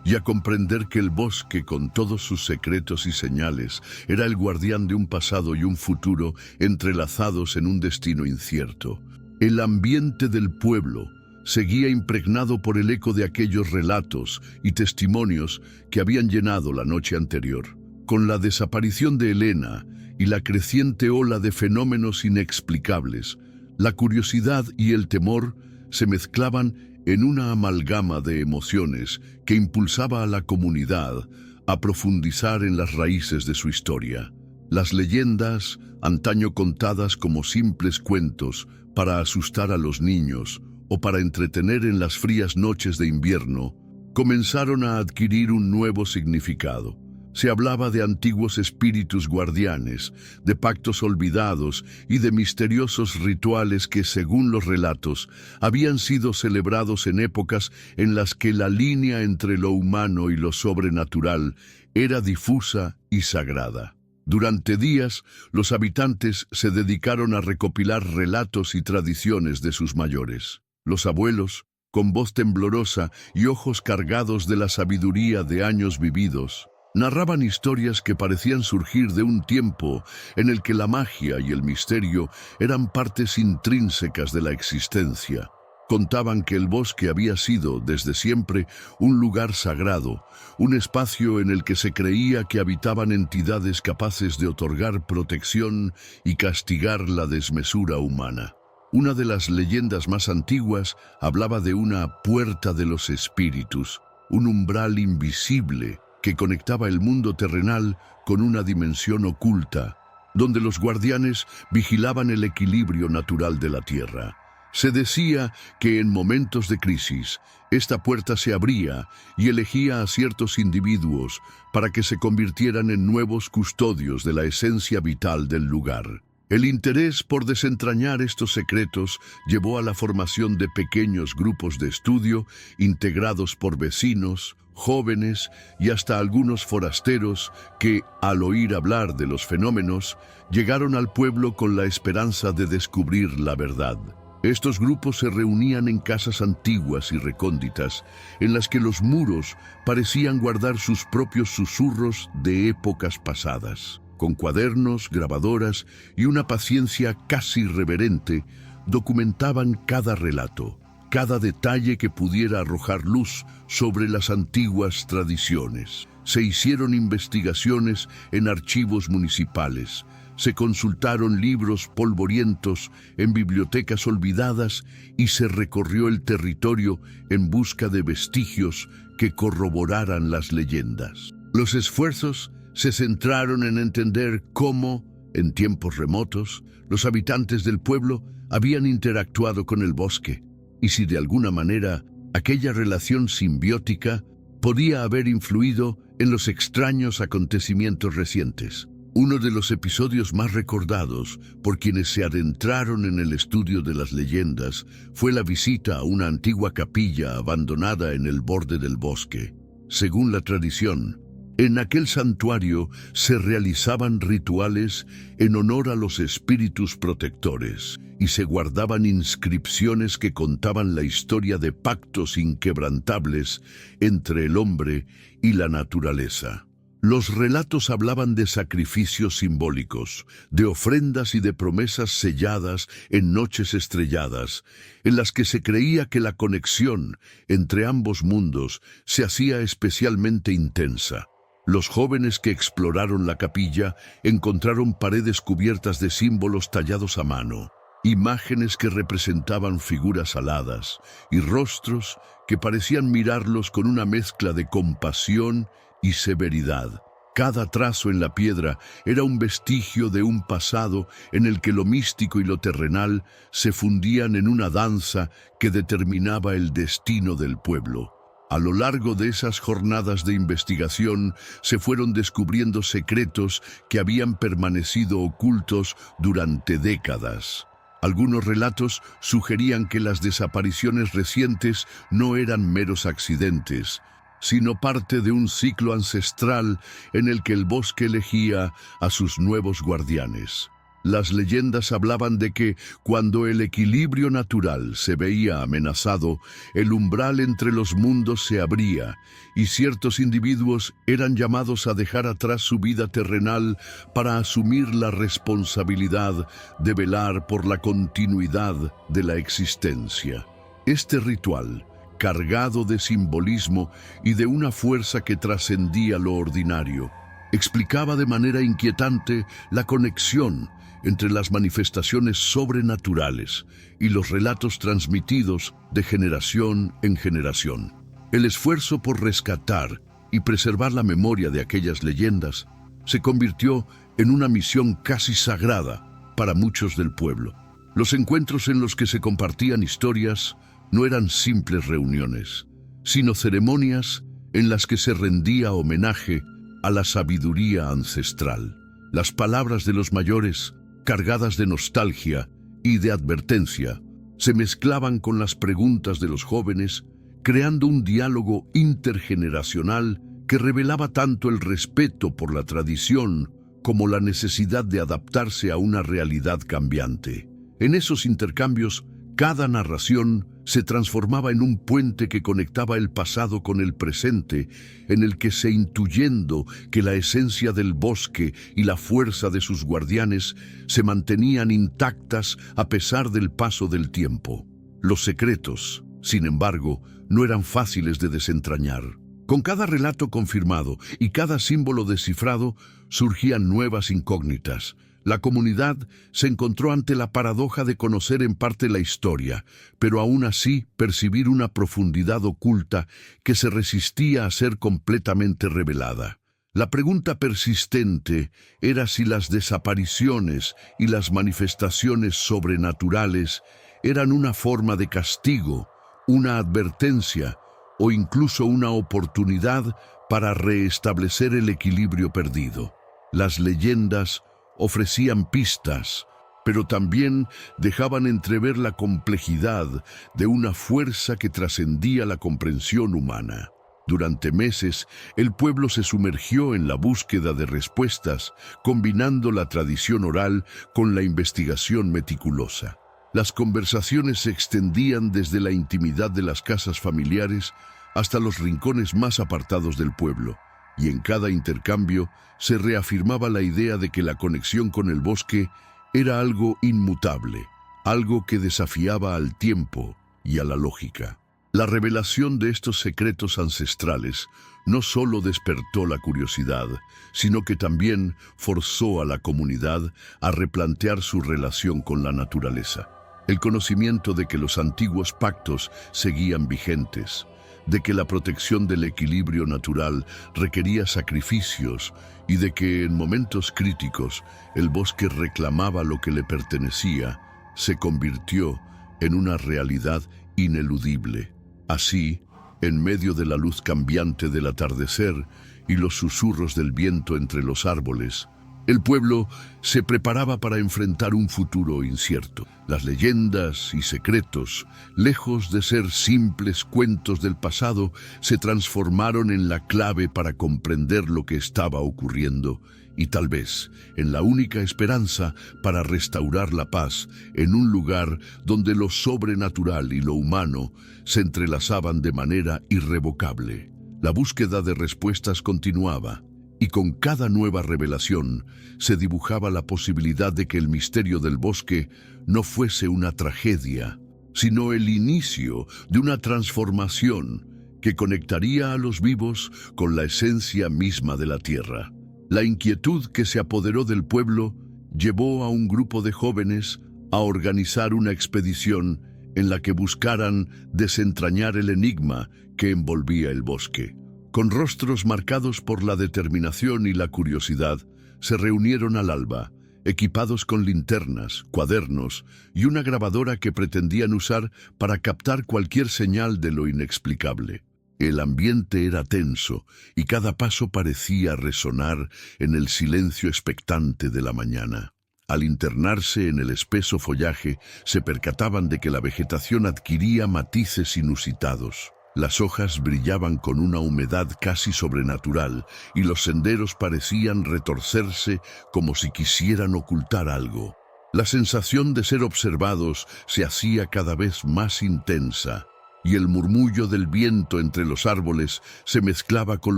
y a comprender que el bosque, con todos sus secretos y señales, era el guardián de un pasado y un futuro entrelazados en un destino incierto. El ambiente del pueblo seguía impregnado por el eco de aquellos relatos y testimonios que habían llenado la noche anterior. Con la desaparición de Elena y la creciente ola de fenómenos inexplicables, la curiosidad y el temor se mezclaban en una amalgama de emociones que impulsaba a la comunidad a profundizar en las raíces de su historia. Las leyendas, antaño contadas como simples cuentos para asustar a los niños o para entretener en las frías noches de invierno, comenzaron a adquirir un nuevo significado. Se hablaba de antiguos espíritus guardianes, de pactos olvidados y de misteriosos rituales que, según los relatos, habían sido celebrados en épocas en las que la línea entre lo humano y lo sobrenatural era difusa y sagrada. Durante días, los habitantes se dedicaron a recopilar relatos y tradiciones de sus mayores. Los abuelos, con voz temblorosa y ojos cargados de la sabiduría de años vividos, narraban historias que parecían surgir de un tiempo en el que la magia y el misterio eran partes intrínsecas de la existencia. Contaban que el bosque había sido, desde siempre, un lugar sagrado, un espacio en el que se creía que habitaban entidades capaces de otorgar protección y castigar la desmesura humana. Una de las leyendas más antiguas hablaba de una puerta de los espíritus, un umbral invisible que conectaba el mundo terrenal con una dimensión oculta, donde los guardianes vigilaban el equilibrio natural de la tierra. Se decía que en momentos de crisis, esta puerta se abría y elegía a ciertos individuos para que se convirtieran en nuevos custodios de la esencia vital del lugar. El interés por desentrañar estos secretos llevó a la formación de pequeños grupos de estudio integrados por vecinos, jóvenes y hasta algunos forasteros que, al oír hablar de los fenómenos, llegaron al pueblo con la esperanza de descubrir la verdad. Estos grupos se reunían en casas antiguas y recónditas, en las que los muros parecían guardar sus propios susurros de épocas pasadas. Con cuadernos, grabadoras y una paciencia casi reverente, documentaban cada relato, cada detalle que pudiera arrojar luz sobre las antiguas tradiciones. Se hicieron investigaciones en archivos municipales, se consultaron libros polvorientos en bibliotecas olvidadas y se recorrió el territorio en busca de vestigios que corroboraran las leyendas. Los esfuerzos se centraron en entender cómo, en tiempos remotos, los habitantes del pueblo habían interactuado con el bosque, y si de alguna manera aquella relación simbiótica podía haber influido en los extraños acontecimientos recientes. Uno de los episodios más recordados por quienes se adentraron en el estudio de las leyendas fue la visita a una antigua capilla abandonada en el borde del bosque. Según la tradición, en aquel santuario se realizaban rituales en honor a los espíritus protectores y se guardaban inscripciones que contaban la historia de pactos inquebrantables entre el hombre y la naturaleza. Los relatos hablaban de sacrificios simbólicos, de ofrendas y de promesas selladas en noches estrelladas, en las que se creía que la conexión entre ambos mundos se hacía especialmente intensa. Los jóvenes que exploraron la capilla encontraron paredes cubiertas de símbolos tallados a mano, imágenes que representaban figuras aladas y rostros que parecían mirarlos con una mezcla de compasión y severidad. Cada trazo en la piedra era un vestigio de un pasado en el que lo místico y lo terrenal se fundían en una danza que determinaba el destino del pueblo. A lo largo de esas jornadas de investigación se fueron descubriendo secretos que habían permanecido ocultos durante décadas. Algunos relatos sugerían que las desapariciones recientes no eran meros accidentes, sino parte de un ciclo ancestral en el que el bosque elegía a sus nuevos guardianes. Las leyendas hablaban de que, cuando el equilibrio natural se veía amenazado, el umbral entre los mundos se abría y ciertos individuos eran llamados a dejar atrás su vida terrenal para asumir la responsabilidad de velar por la continuidad de la existencia. Este ritual, cargado de simbolismo y de una fuerza que trascendía lo ordinario, explicaba de manera inquietante la conexión entre las manifestaciones sobrenaturales y los relatos transmitidos de generación en generación. El esfuerzo por rescatar y preservar la memoria de aquellas leyendas se convirtió en una misión casi sagrada para muchos del pueblo. Los encuentros en los que se compartían historias no eran simples reuniones, sino ceremonias en las que se rendía homenaje a la sabiduría ancestral. Las palabras de los mayores, cargadas de nostalgia y de advertencia, se mezclaban con las preguntas de los jóvenes, creando un diálogo intergeneracional que revelaba tanto el respeto por la tradición como la necesidad de adaptarse a una realidad cambiante. En esos intercambios, cada narración se transformaba en un puente que conectaba el pasado con el presente, en el que, se intuyendo que la esencia del bosque y la fuerza de sus guardianes se mantenían intactas a pesar del paso del tiempo. Los secretos, sin embargo, no eran fáciles de desentrañar. Con cada relato confirmado y cada símbolo descifrado, surgían nuevas incógnitas. La comunidad se encontró ante la paradoja de conocer en parte la historia, pero aún así percibir una profundidad oculta que se resistía a ser completamente revelada. La pregunta persistente era si las desapariciones y las manifestaciones sobrenaturales eran una forma de castigo, una advertencia o incluso una oportunidad para restablecer el equilibrio perdido. Las leyendas ofrecían pistas, pero también dejaban entrever la complejidad de una fuerza que trascendía la comprensión humana. Durante meses, el pueblo se sumergió en la búsqueda de respuestas, combinando la tradición oral con la investigación meticulosa. Las conversaciones se extendían desde la intimidad de las casas familiares hasta los rincones más apartados del pueblo, y en cada intercambio se reafirmaba la idea de que la conexión con el bosque era algo inmutable, algo que desafiaba al tiempo y a la lógica. La revelación de estos secretos ancestrales no solo despertó la curiosidad, sino que también forzó a la comunidad a replantear su relación con la naturaleza. El conocimiento de que los antiguos pactos seguían vigentes, de que la protección del equilibrio natural requería sacrificios y de que en momentos críticos el bosque reclamaba lo que le pertenecía, se convirtió en una realidad ineludible. Así, en medio de la luz cambiante del atardecer y los susurros del viento entre los árboles, el pueblo se preparaba para enfrentar un futuro incierto. Las leyendas y secretos, lejos de ser simples cuentos del pasado, se transformaron en la clave para comprender lo que estaba ocurriendo y tal vez en la única esperanza para restaurar la paz en un lugar donde lo sobrenatural y lo humano se entrelazaban de manera irrevocable. La búsqueda de respuestas continuaba, y con cada nueva revelación se dibujaba la posibilidad de que el misterio del bosque no fuese una tragedia, sino el inicio de una transformación que conectaría a los vivos con la esencia misma de la tierra. La inquietud que se apoderó del pueblo llevó a un grupo de jóvenes a organizar una expedición en la que buscaran desentrañar el enigma que envolvía el bosque. Con rostros marcados por la determinación y la curiosidad, se reunieron al alba, equipados con linternas, cuadernos y una grabadora que pretendían usar para captar cualquier señal de lo inexplicable. El ambiente era tenso y cada paso parecía resonar en el silencio expectante de la mañana. Al internarse en el espeso follaje, se percataban de que la vegetación adquiría matices inusitados. Las hojas brillaban con una humedad casi sobrenatural y los senderos parecían retorcerse como si quisieran ocultar algo. La sensación de ser observados se hacía cada vez más intensa, y el murmullo del viento entre los árboles se mezclaba con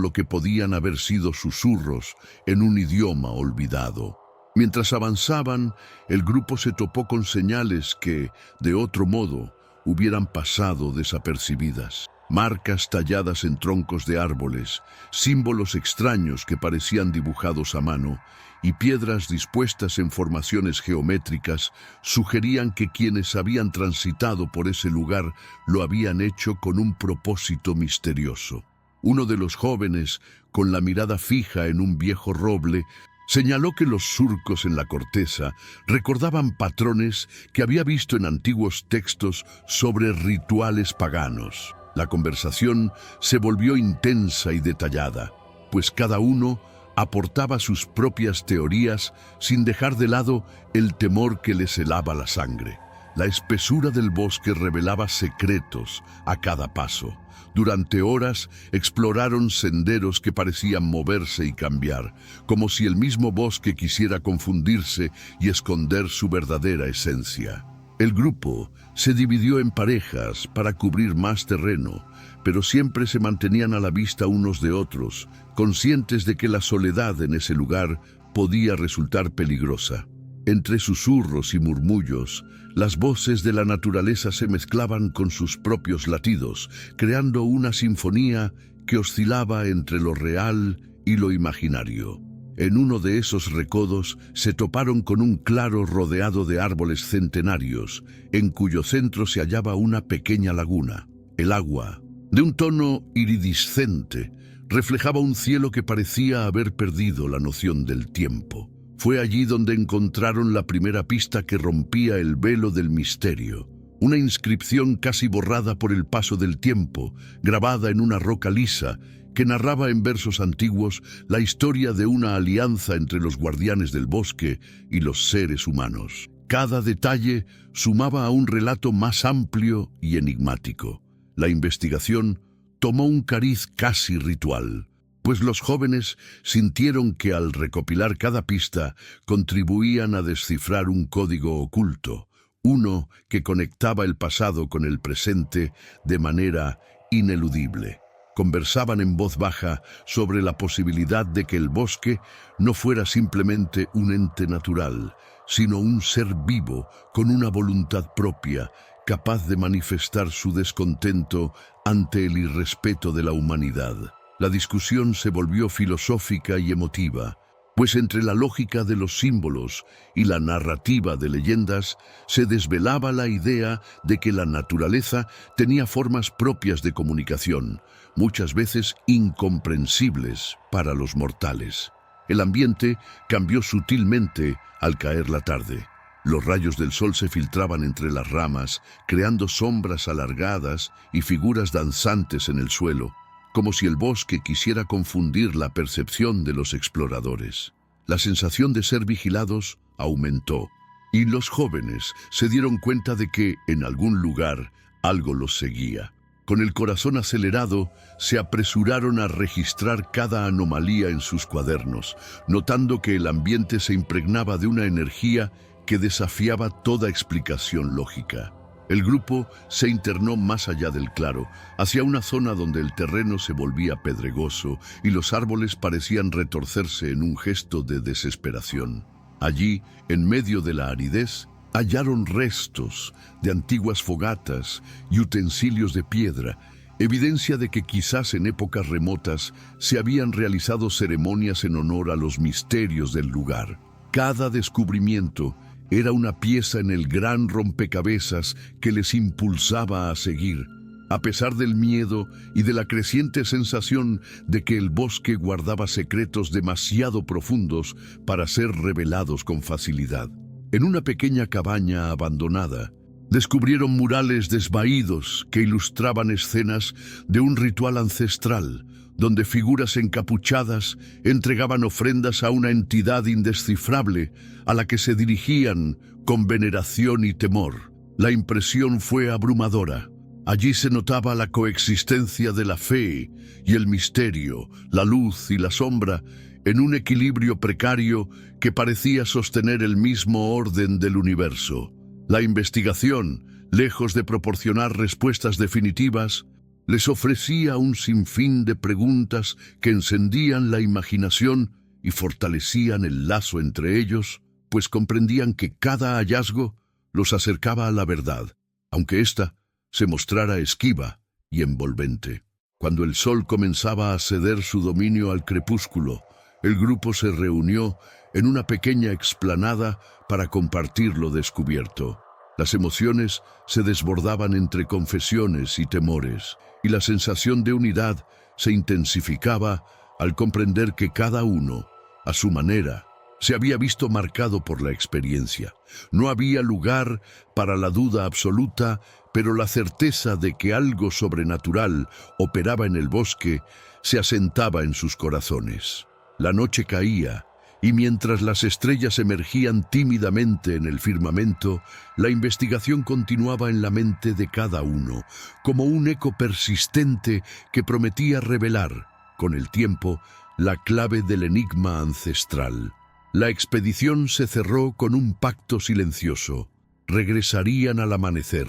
lo que podían haber sido susurros en un idioma olvidado. Mientras avanzaban, el grupo se topó con señales que, de otro modo, hubieran pasado desapercibidas. Marcas talladas en troncos de árboles, símbolos extraños que parecían dibujados a mano, y piedras dispuestas en formaciones geométricas sugerían que quienes habían transitado por ese lugar lo habían hecho con un propósito misterioso. Uno de los jóvenes, con la mirada fija en un viejo roble, señaló que los surcos en la corteza recordaban patrones que había visto en antiguos textos sobre rituales paganos. La conversación se volvió intensa y detallada, pues cada uno aportaba sus propias teorías sin dejar de lado el temor que les helaba la sangre. La espesura del bosque revelaba secretos a cada paso. Durante horas exploraron senderos que parecían moverse y cambiar, como si el mismo bosque quisiera confundirse y esconder su verdadera esencia. El grupo se dividió en parejas para cubrir más terreno, pero siempre se mantenían a la vista unos de otros, conscientes de que la soledad en ese lugar podía resultar peligrosa. Entre susurros y murmullos, las voces de la naturaleza se mezclaban con sus propios latidos, creando una sinfonía que oscilaba entre lo real y lo imaginario. En uno de esos recodos se toparon con un claro rodeado de árboles centenarios, en cuyo centro se hallaba una pequeña laguna. El agua, de un tono iridiscente, reflejaba un cielo que parecía haber perdido la noción del tiempo. Fue allí donde encontraron la primera pista que rompía el velo del misterio. Una inscripción casi borrada por el paso del tiempo, grabada en una roca lisa, que narraba en versos antiguos la historia de una alianza entre los guardianes del bosque y los seres humanos. Cada detalle sumaba a un relato más amplio y enigmático. La investigación tomó un cariz casi ritual, pues los jóvenes sintieron que al recopilar cada pista contribuían a descifrar un código oculto, uno que conectaba el pasado con el presente de manera ineludible. Conversaban en voz baja sobre la posibilidad de que el bosque no fuera simplemente un ente natural, sino un ser vivo con una voluntad propia, capaz de manifestar su descontento ante el irrespeto de la humanidad. La discusión se volvió filosófica y emotiva, pues entre la lógica de los símbolos y la narrativa de leyendas se desvelaba la idea de que la naturaleza tenía formas propias de comunicación, muchas veces incomprensibles para los mortales. El ambiente cambió sutilmente al caer la tarde. Los rayos del sol se filtraban entre las ramas, creando sombras alargadas y figuras danzantes en el suelo, como si el bosque quisiera confundir la percepción de los exploradores. La sensación de ser vigilados aumentó, y los jóvenes se dieron cuenta de que, en algún lugar, algo los seguía. Con el corazón acelerado, se apresuraron a registrar cada anomalía en sus cuadernos, notando que el ambiente se impregnaba de una energía que desafiaba toda explicación lógica. El grupo se internó más allá del claro, hacia una zona donde el terreno se volvía pedregoso y los árboles parecían retorcerse en un gesto de desesperación. Allí, en medio de la aridez, hallaron restos de antiguas fogatas y utensilios de piedra, evidencia de que quizás en épocas remotas se habían realizado ceremonias en honor a los misterios del lugar. Cada descubrimiento era una pieza en el gran rompecabezas que les impulsaba a seguir, a pesar del miedo y de la creciente sensación de que el bosque guardaba secretos demasiado profundos para ser revelados con facilidad. En una pequeña cabaña abandonada, descubrieron murales desvaídos que ilustraban escenas de un ritual ancestral, donde figuras encapuchadas entregaban ofrendas a una entidad indescifrable a la que se dirigían con veneración y temor. La impresión fue abrumadora. Allí se notaba la coexistencia de la fe y el misterio, la luz y la sombra, en un equilibrio precario que parecía sostener el mismo orden del universo. La investigación, lejos de proporcionar respuestas definitivas, les ofrecía un sinfín de preguntas que encendían la imaginación y fortalecían el lazo entre ellos, pues comprendían que cada hallazgo los acercaba a la verdad, aunque ésta se mostrara esquiva y envolvente. Cuando el sol comenzaba a ceder su dominio al crepúsculo, el grupo se reunió en una pequeña explanada para compartir lo descubierto. Las emociones se desbordaban entre confesiones y temores, y la sensación de unidad se intensificaba al comprender que cada uno, a su manera, se había visto marcado por la experiencia. No había lugar para la duda absoluta, pero la certeza de que algo sobrenatural operaba en el bosque se asentaba en sus corazones. La noche caía, y mientras las estrellas emergían tímidamente en el firmamento, la investigación continuaba en la mente de cada uno, como un eco persistente que prometía revelar, con el tiempo, la clave del enigma ancestral. La expedición se cerró con un pacto silencioso. Regresarían al amanecer,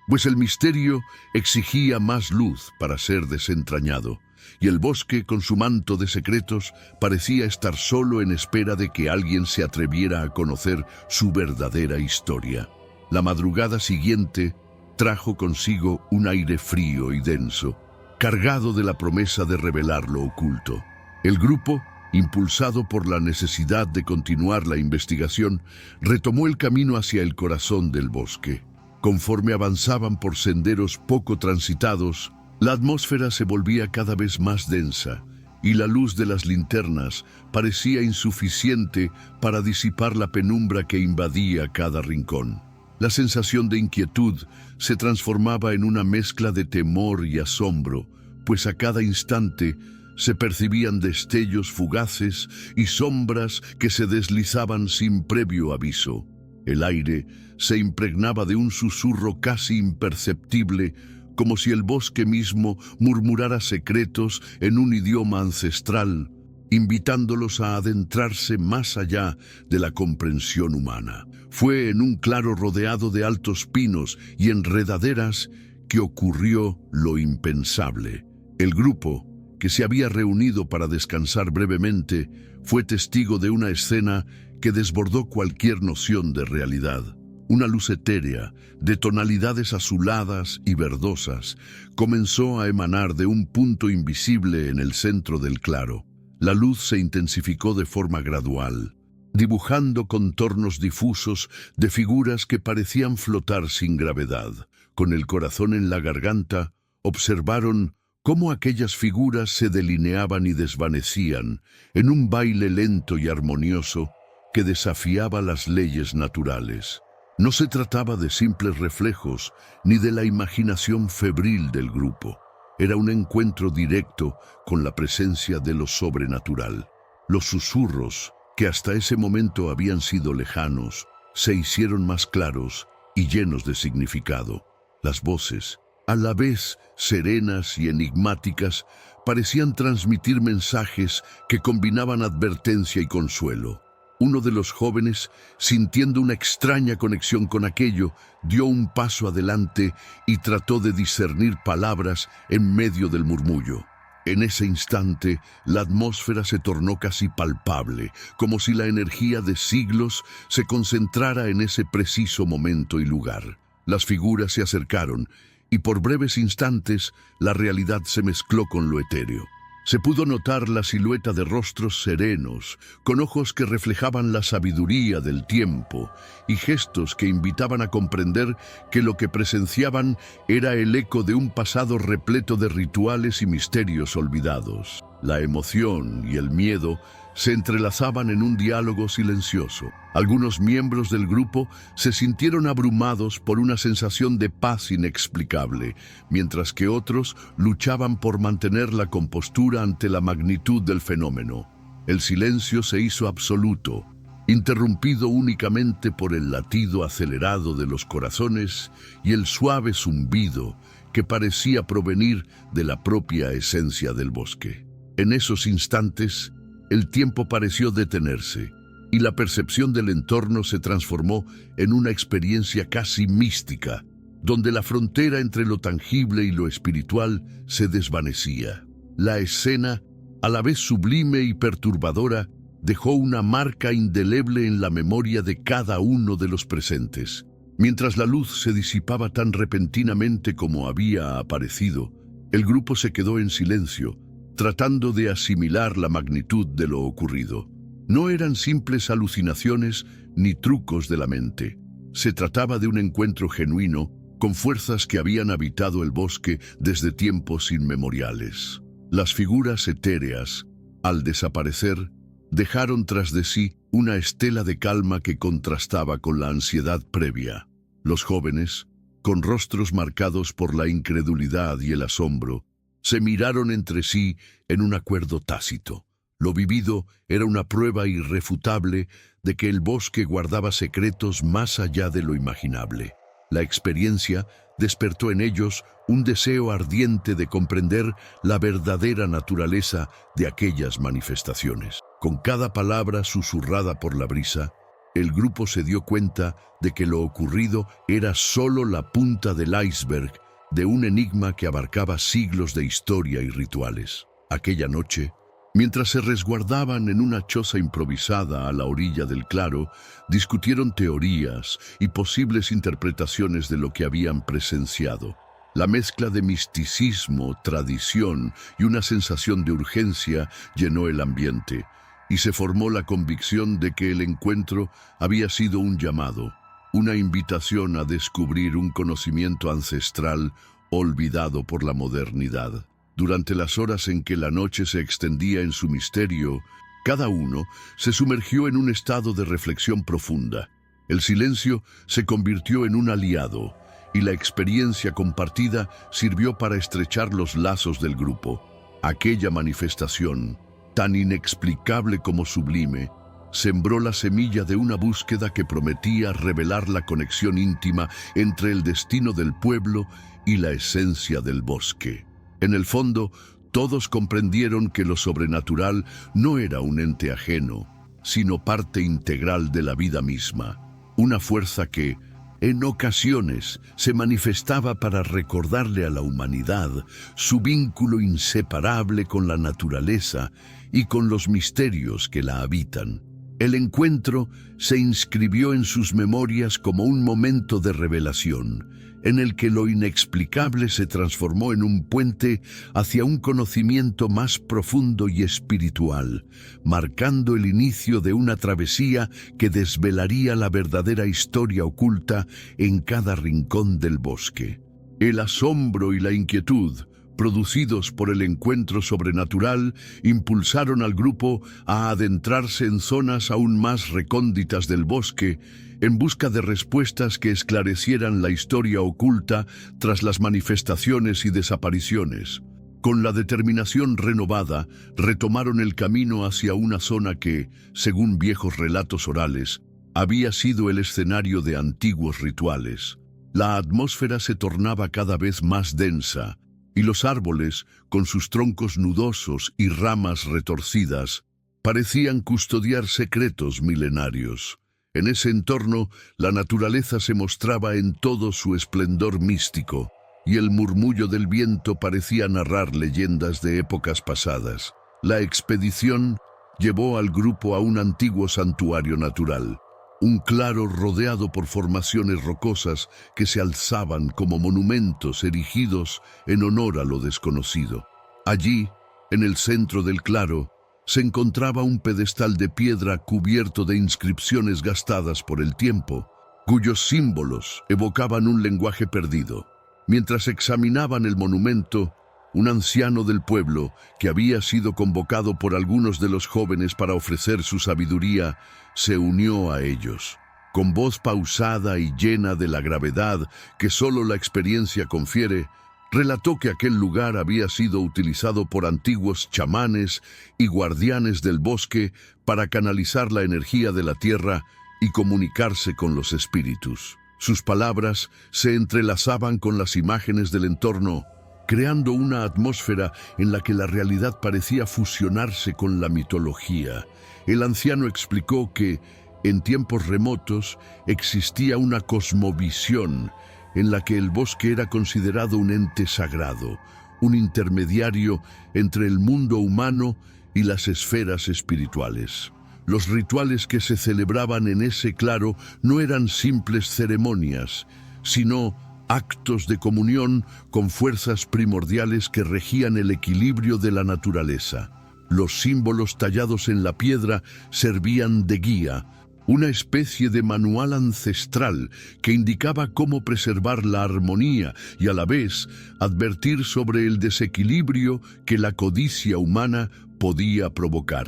pues el misterio exigía más luz para ser desentrañado, y el bosque, con su manto de secretos, parecía estar solo en espera de que alguien se atreviera a conocer su verdadera historia. La madrugada siguiente trajo consigo un aire frío y denso, cargado de la promesa de revelar lo oculto. El grupo, impulsado por la necesidad de continuar la investigación, retomó el camino hacia el corazón del bosque. Conforme avanzaban por senderos poco transitados, la atmósfera se volvía cada vez más densa y la luz de las linternas parecía insuficiente para disipar la penumbra que invadía cada rincón. La sensación de inquietud se transformaba en una mezcla de temor y asombro, pues a cada instante se percibían destellos fugaces y sombras que se deslizaban sin previo aviso. El aire se impregnaba de un susurro casi imperceptible, como si el bosque mismo murmurara secretos en un idioma ancestral, invitándolos a adentrarse más allá de la comprensión humana. Fue en un claro rodeado de altos pinos y enredaderas que ocurrió lo impensable. El grupo, que se había reunido para descansar brevemente, fue testigo de una escena que desbordó cualquier noción de realidad. Una luz etérea, de tonalidades azuladas y verdosas, comenzó a emanar de un punto invisible en el centro del claro. La luz se intensificó de forma gradual, dibujando contornos difusos de figuras que parecían flotar sin gravedad. Con el corazón en la garganta, observaron cómo aquellas figuras se delineaban y desvanecían en un baile lento y armonioso que desafiaba las leyes naturales. No se trataba de simples reflejos ni de la imaginación febril del grupo. Era un encuentro directo con la presencia de lo sobrenatural. Los susurros, que hasta ese momento habían sido lejanos, se hicieron más claros y llenos de significado. Las voces, a la vez serenas y enigmáticas, parecían transmitir mensajes que combinaban advertencia y consuelo. Uno de los jóvenes, sintiendo una extraña conexión con aquello, dio un paso adelante y trató de discernir palabras en medio del murmullo. En ese instante, la atmósfera se tornó casi palpable, como si la energía de siglos se concentrara en ese preciso momento y lugar. Las figuras se acercaron, y por breves instantes la realidad se mezcló con lo etéreo. Se pudo notar la silueta de rostros serenos, con ojos que reflejaban la sabiduría del tiempo y gestos que invitaban a comprender que lo que presenciaban era el eco de un pasado repleto de rituales y misterios olvidados. La emoción y el miedo se entrelazaban en un diálogo silencioso. Algunos miembros del grupo se sintieron abrumados por una sensación de paz inexplicable, mientras que otros luchaban por mantener la compostura ante la magnitud del fenómeno. El silencio se hizo absoluto, interrumpido únicamente por el latido acelerado de los corazones y el suave zumbido que parecía provenir de la propia esencia del bosque. En esos instantes, el tiempo pareció detenerse y la percepción del entorno se transformó en una experiencia casi mística, donde la frontera entre lo tangible y lo espiritual se desvanecía. La escena, a la vez sublime y perturbadora, dejó una marca indeleble en la memoria de cada uno de los presentes. Mientras la luz se disipaba tan repentinamente como había aparecido, el grupo se quedó en silencio, tratando de asimilar la magnitud de lo ocurrido. No eran simples alucinaciones ni trucos de la mente. Se trataba de un encuentro genuino con fuerzas que habían habitado el bosque desde tiempos inmemoriales. Las figuras etéreas, al desaparecer, dejaron tras de sí una estela de calma que contrastaba con la ansiedad previa. Los jóvenes, con rostros marcados por la incredulidad y el asombro, se miraron entre sí en un acuerdo tácito. Lo vivido era una prueba irrefutable de que el bosque guardaba secretos más allá de lo imaginable. La experiencia despertó en ellos un deseo ardiente de comprender la verdadera naturaleza de aquellas manifestaciones. Con cada palabra susurrada por la brisa, el grupo se dio cuenta de que lo ocurrido era solo la punta del iceberg de un enigma que abarcaba siglos de historia y rituales. Aquella noche, mientras se resguardaban en una choza improvisada a la orilla del claro, discutieron teorías y posibles interpretaciones de lo que habían presenciado. La mezcla de misticismo, tradición y una sensación de urgencia llenó el ambiente, y se formó la convicción de que el encuentro había sido un llamado, una invitación a descubrir un conocimiento ancestral olvidado por la modernidad. Durante las horas en que la noche se extendía en su misterio, cada uno se sumergió en un estado de reflexión profunda. El silencio se convirtió en un aliado, y la experiencia compartida sirvió para estrechar los lazos del grupo. Aquella manifestación, tan inexplicable como sublime, sembró la semilla de una búsqueda que prometía revelar la conexión íntima entre el destino del pueblo y la esencia del bosque. En el fondo, todos comprendieron que lo sobrenatural no era un ente ajeno, sino parte integral de la vida misma, una fuerza que, en ocasiones, se manifestaba para recordarle a la humanidad su vínculo inseparable con la naturaleza y con los misterios que la habitan. El encuentro se inscribió en sus memorias como un momento de revelación, en el que lo inexplicable se transformó en un puente hacia un conocimiento más profundo y espiritual, marcando el inicio de una travesía que desvelaría la verdadera historia oculta en cada rincón del bosque. El asombro y la inquietud, producidos por el encuentro sobrenatural, impulsaron al grupo a adentrarse en zonas aún más recónditas del bosque, en busca de respuestas que esclarecieran la historia oculta tras las manifestaciones y desapariciones. Con la determinación renovada, retomaron el camino hacia una zona que, según viejos relatos orales, había sido el escenario de antiguos rituales. La atmósfera se tornaba cada vez más densa, y los árboles, con sus troncos nudosos y ramas retorcidas, parecían custodiar secretos milenarios. En ese entorno, la naturaleza se mostraba en todo su esplendor místico, y el murmullo del viento parecía narrar leyendas de épocas pasadas. La expedición llevó al grupo a un antiguo santuario natural, un claro rodeado por formaciones rocosas que se alzaban como monumentos erigidos en honor a lo desconocido. Allí, en el centro del claro, se encontraba un pedestal de piedra cubierto de inscripciones gastadas por el tiempo, cuyos símbolos evocaban un lenguaje perdido. Mientras examinaban el monumento, un anciano del pueblo, que había sido convocado por algunos de los jóvenes para ofrecer su sabiduría, se unió a ellos. Con voz pausada y llena de la gravedad que solo la experiencia confiere, Relató que aquel lugar había sido utilizado por antiguos chamanes y guardianes del bosque para canalizar la energía de la tierra y comunicarse con los espíritus. Sus palabras se entrelazaban con las imágenes del entorno, creando una atmósfera en la que la realidad parecía fusionarse con la mitología. El anciano explicó que, en tiempos remotos, existía una cosmovisión en la que el bosque era considerado un ente sagrado, un intermediario entre el mundo humano y las esferas espirituales. Los rituales que se celebraban en ese claro no eran simples ceremonias, sino actos de comunión con fuerzas primordiales que regían el equilibrio de la naturaleza. Los símbolos tallados en la piedra servían de guía, una especie de manual ancestral que indicaba cómo preservar la armonía y a la vez advertir sobre el desequilibrio que la codicia humana podía provocar.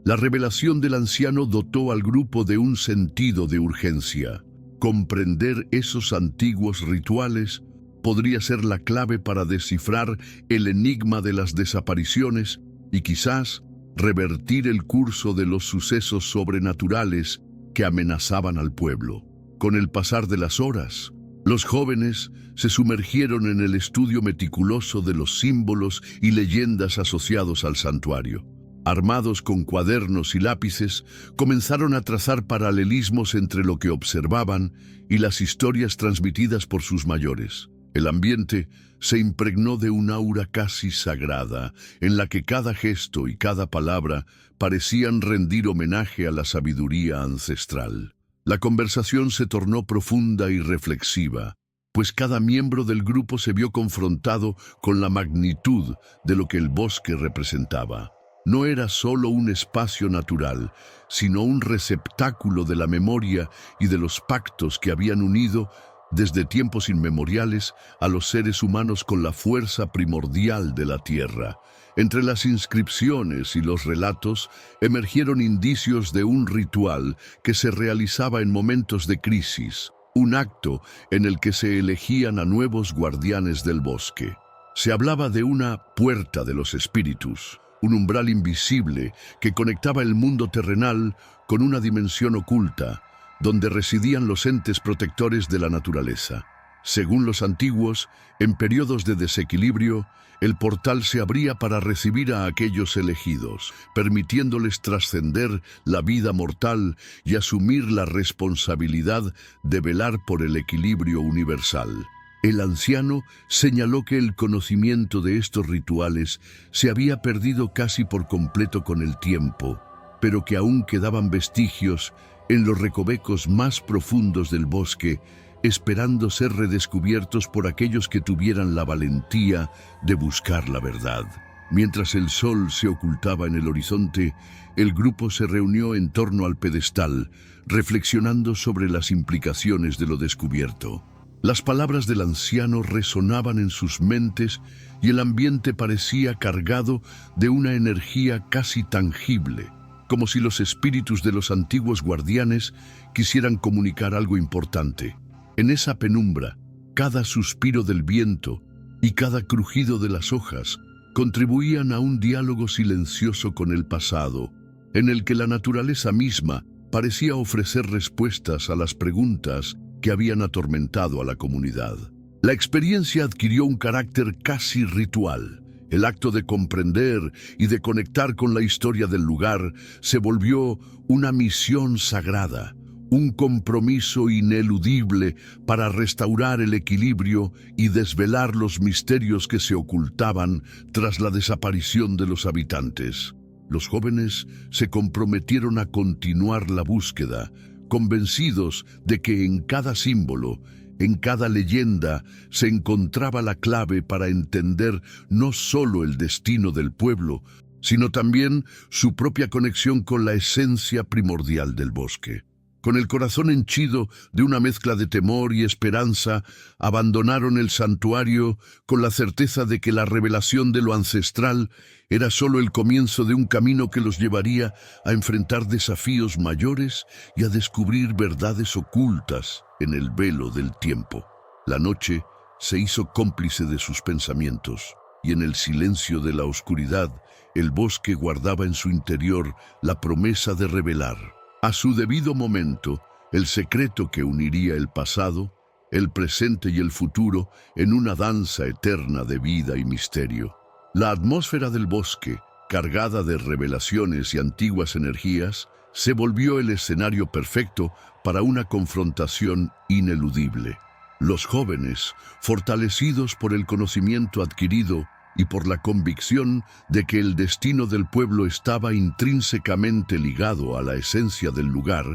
La revelación del anciano dotó al grupo de un sentido de urgencia. Comprender esos antiguos rituales podría ser la clave para descifrar el enigma de las desapariciones y quizás revertir el curso de los sucesos sobrenaturales que amenazaban al pueblo. Con el pasar de las horas, los jóvenes se sumergieron en el estudio meticuloso de los símbolos y leyendas asociados al santuario. Armados con cuadernos y lápices, comenzaron a trazar paralelismos entre lo que observaban y las historias transmitidas por sus mayores. El ambiente se impregnó de un aura casi sagrada, en la que cada gesto y cada palabra parecían rendir homenaje a la sabiduría ancestral. La conversación se tornó profunda y reflexiva, pues cada miembro del grupo se vio confrontado con la magnitud de lo que el bosque representaba. No era solo un espacio natural, sino un receptáculo de la memoria y de los pactos que habían unido desde tiempos inmemoriales a los seres humanos con la fuerza primordial de la tierra. Entre las inscripciones y los relatos emergieron indicios de un ritual que se realizaba en momentos de crisis, un acto en el que se elegían a nuevos guardianes del bosque. Se hablaba de una puerta de los espíritus, un umbral invisible que conectaba el mundo terrenal con una dimensión oculta, donde residían los entes protectores de la naturaleza. Según los antiguos, en periodos de desequilibrio, el portal se abría para recibir a aquellos elegidos, permitiéndoles trascender la vida mortal y asumir la responsabilidad de velar por el equilibrio universal. El anciano señaló que el conocimiento de estos rituales se había perdido casi por completo con el tiempo, pero que aún quedaban vestigios en los recovecos más profundos del bosque, esperando ser redescubiertos por aquellos que tuvieran la valentía de buscar la verdad. Mientras el sol se ocultaba en el horizonte, el grupo se reunió en torno al pedestal, reflexionando sobre las implicaciones de lo descubierto. Las palabras del anciano resonaban en sus mentes y el ambiente parecía cargado de una energía casi tangible, como si los espíritus de los antiguos guardianes quisieran comunicar algo importante. En esa penumbra, cada suspiro del viento y cada crujido de las hojas contribuían a un diálogo silencioso con el pasado, en el que la naturaleza misma parecía ofrecer respuestas a las preguntas que habían atormentado a la comunidad. La experiencia adquirió un carácter casi ritual. El acto de comprender y de conectar con la historia del lugar se volvió una misión sagrada, un compromiso ineludible para restaurar el equilibrio y desvelar los misterios que se ocultaban tras la desaparición de los habitantes. Los jóvenes se comprometieron a continuar la búsqueda, convencidos de que en cada símbolo, en cada leyenda, se encontraba la clave para entender no solo el destino del pueblo, sino también su propia conexión con la esencia primordial del bosque. Con el corazón henchido de una mezcla de temor y esperanza, abandonaron el santuario con la certeza de que la revelación de lo ancestral era solo el comienzo de un camino que los llevaría a enfrentar desafíos mayores y a descubrir verdades ocultas en el velo del tiempo. La noche se hizo cómplice de sus pensamientos, y en el silencio de la oscuridad, el bosque guardaba en su interior la promesa de revelar, a su debido momento, el secreto que uniría el pasado, el presente y el futuro en una danza eterna de vida y misterio. La atmósfera del bosque, cargada de revelaciones y antiguas energías, se volvió el escenario perfecto para una confrontación ineludible. Los jóvenes, fortalecidos por el conocimiento adquirido y por la convicción de que el destino del pueblo estaba intrínsecamente ligado a la esencia del lugar,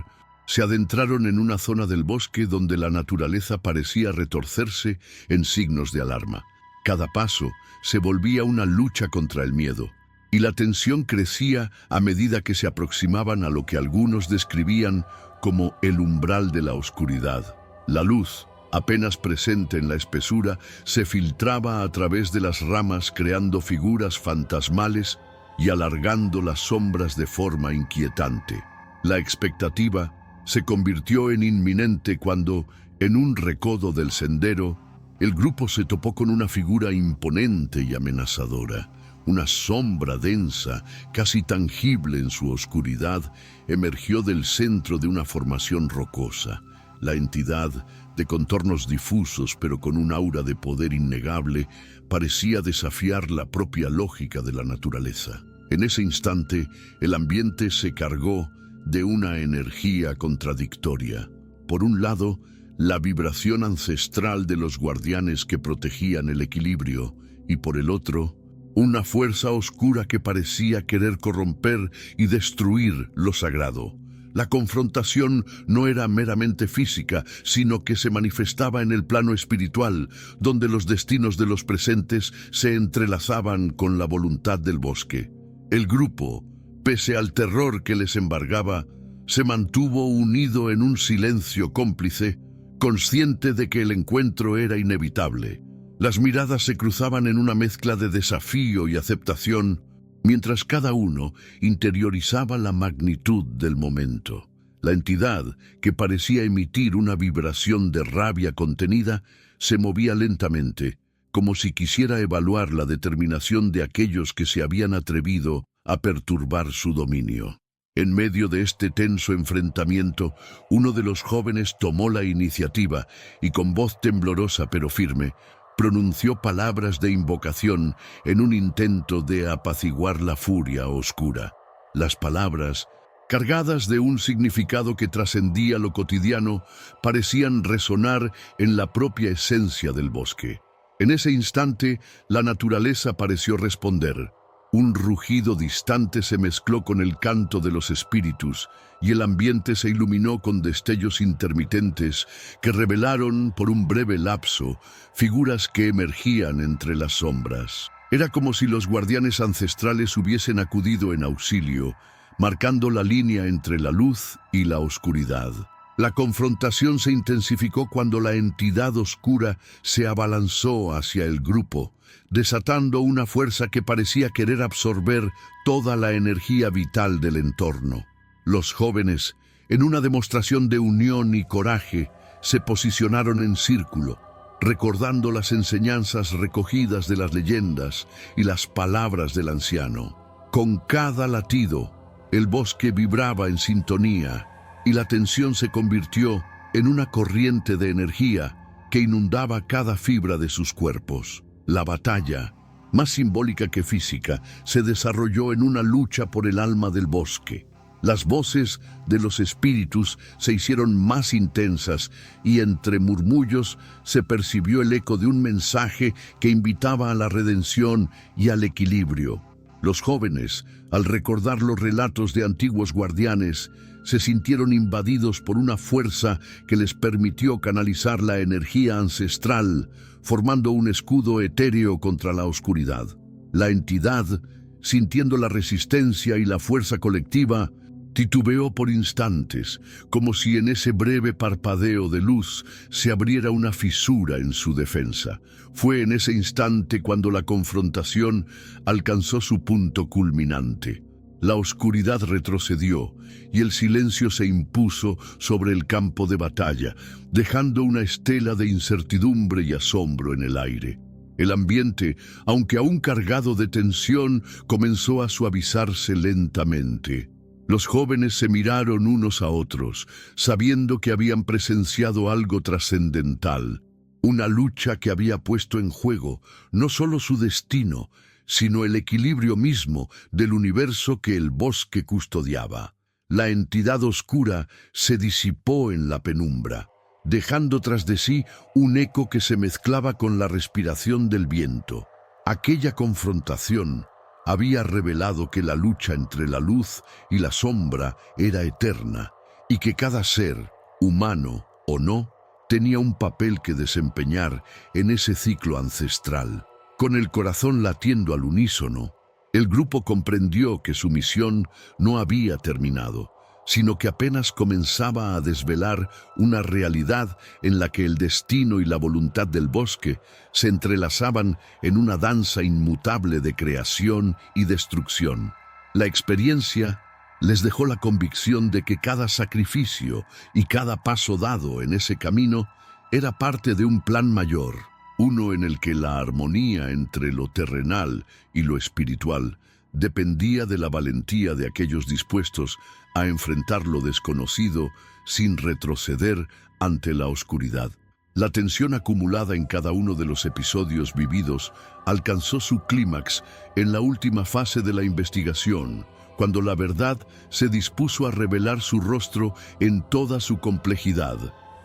se adentraron en una zona del bosque donde la naturaleza parecía retorcerse en signos de alarma. Cada paso se volvía una lucha contra el miedo, y la tensión crecía a medida que se aproximaban a lo que algunos describían como el umbral de la oscuridad. La luz, apenas presente en la espesura, se filtraba a través de las ramas creando figuras fantasmales y alargando las sombras de forma inquietante. La expectativa se convirtió en inminente cuando, en un recodo del sendero, el grupo se topó con una figura imponente y amenazadora. Una sombra densa, casi tangible en su oscuridad, emergió del centro de una formación rocosa. La entidad, de contornos difusos pero con un aura de poder innegable, parecía desafiar la propia lógica de la naturaleza. En ese instante, el ambiente se cargó de una energía contradictoria. Por un lado, la vibración ancestral de los guardianes que protegían el equilibrio, y por el otro, una fuerza oscura que parecía querer corromper y destruir lo sagrado. La confrontación no era meramente física, sino que se manifestaba en el plano espiritual, donde los destinos de los presentes se entrelazaban con la voluntad del bosque. El grupo, pese al terror que les embargaba, se mantuvo unido en un silencio cómplice, consciente de que el encuentro era inevitable. Las miradas se cruzaban en una mezcla de desafío y aceptación, mientras cada uno interiorizaba la magnitud del momento. La entidad, que parecía emitir una vibración de rabia contenida, se movía lentamente, como si quisiera evaluar la determinación de aquellos que se habían atrevido a perturbar su dominio. En medio de este tenso enfrentamiento, uno de los jóvenes tomó la iniciativa y con voz temblorosa pero firme, pronunció palabras de invocación en un intento de apaciguar la furia oscura. Las palabras, cargadas de un significado que trascendía lo cotidiano, parecían resonar en la propia esencia del bosque. En ese instante, la naturaleza pareció responder. Un rugido distante se mezcló con el canto de los espíritus y el ambiente se iluminó con destellos intermitentes que revelaron por un breve lapso figuras que emergían entre las sombras. Era como si los guardianes ancestrales hubiesen acudido en auxilio, marcando la línea entre la luz y la oscuridad. La confrontación se intensificó cuando la entidad oscura se abalanzó hacia el grupo, desatando una fuerza que parecía querer absorber toda la energía vital del entorno. Los jóvenes, en una demostración de unión y coraje, se posicionaron en círculo, recordando las enseñanzas recogidas de las leyendas y las palabras del anciano. Con cada latido, el bosque vibraba en sintonía y la tensión se convirtió en una corriente de energía que inundaba cada fibra de sus cuerpos. La batalla, más simbólica que física, se desarrolló en una lucha por el alma del bosque. Las voces de los espíritus se hicieron más intensas y entre murmullos se percibió el eco de un mensaje que invitaba a la redención y al equilibrio. Los jóvenes, al recordar los relatos de antiguos guardianes, se sintieron invadidos por una fuerza que les permitió canalizar la energía ancestral, formando un escudo etéreo contra la oscuridad. La entidad, sintiendo la resistencia y la fuerza colectiva, titubeó por instantes, como si en ese breve parpadeo de luz se abriera una fisura en su defensa. Fue en ese instante cuando la confrontación alcanzó su punto culminante. La oscuridad retrocedió y el silencio se impuso sobre el campo de batalla, dejando una estela de incertidumbre y asombro en el aire. El ambiente, aunque aún cargado de tensión, comenzó a suavizarse lentamente. Los jóvenes se miraron unos a otros, sabiendo que habían presenciado algo trascendental, una lucha que había puesto en juego no solo su destino, sino el equilibrio mismo del universo que el bosque custodiaba. La entidad oscura se disipó en la penumbra, dejando tras de sí un eco que se mezclaba con la respiración del viento. Aquella confrontación había revelado que la lucha entre la luz y la sombra era eterna, y que cada ser, humano o no, tenía un papel que desempeñar en ese ciclo ancestral. Con el corazón latiendo al unísono, el grupo comprendió que su misión no había terminado, sino que apenas comenzaba a desvelar una realidad en la que el destino y la voluntad del bosque se entrelazaban en una danza inmutable de creación y destrucción. La experiencia les dejó la convicción de que cada sacrificio y cada paso dado en ese camino era parte de un plan mayor, uno en el que la armonía entre lo terrenal y lo espiritual dependía de la valentía de aquellos dispuestos a enfrentar lo desconocido sin retroceder ante la oscuridad. La tensión acumulada en cada uno de los episodios vividos alcanzó su clímax en la última fase de la investigación, cuando la verdad se dispuso a revelar su rostro en toda su complejidad.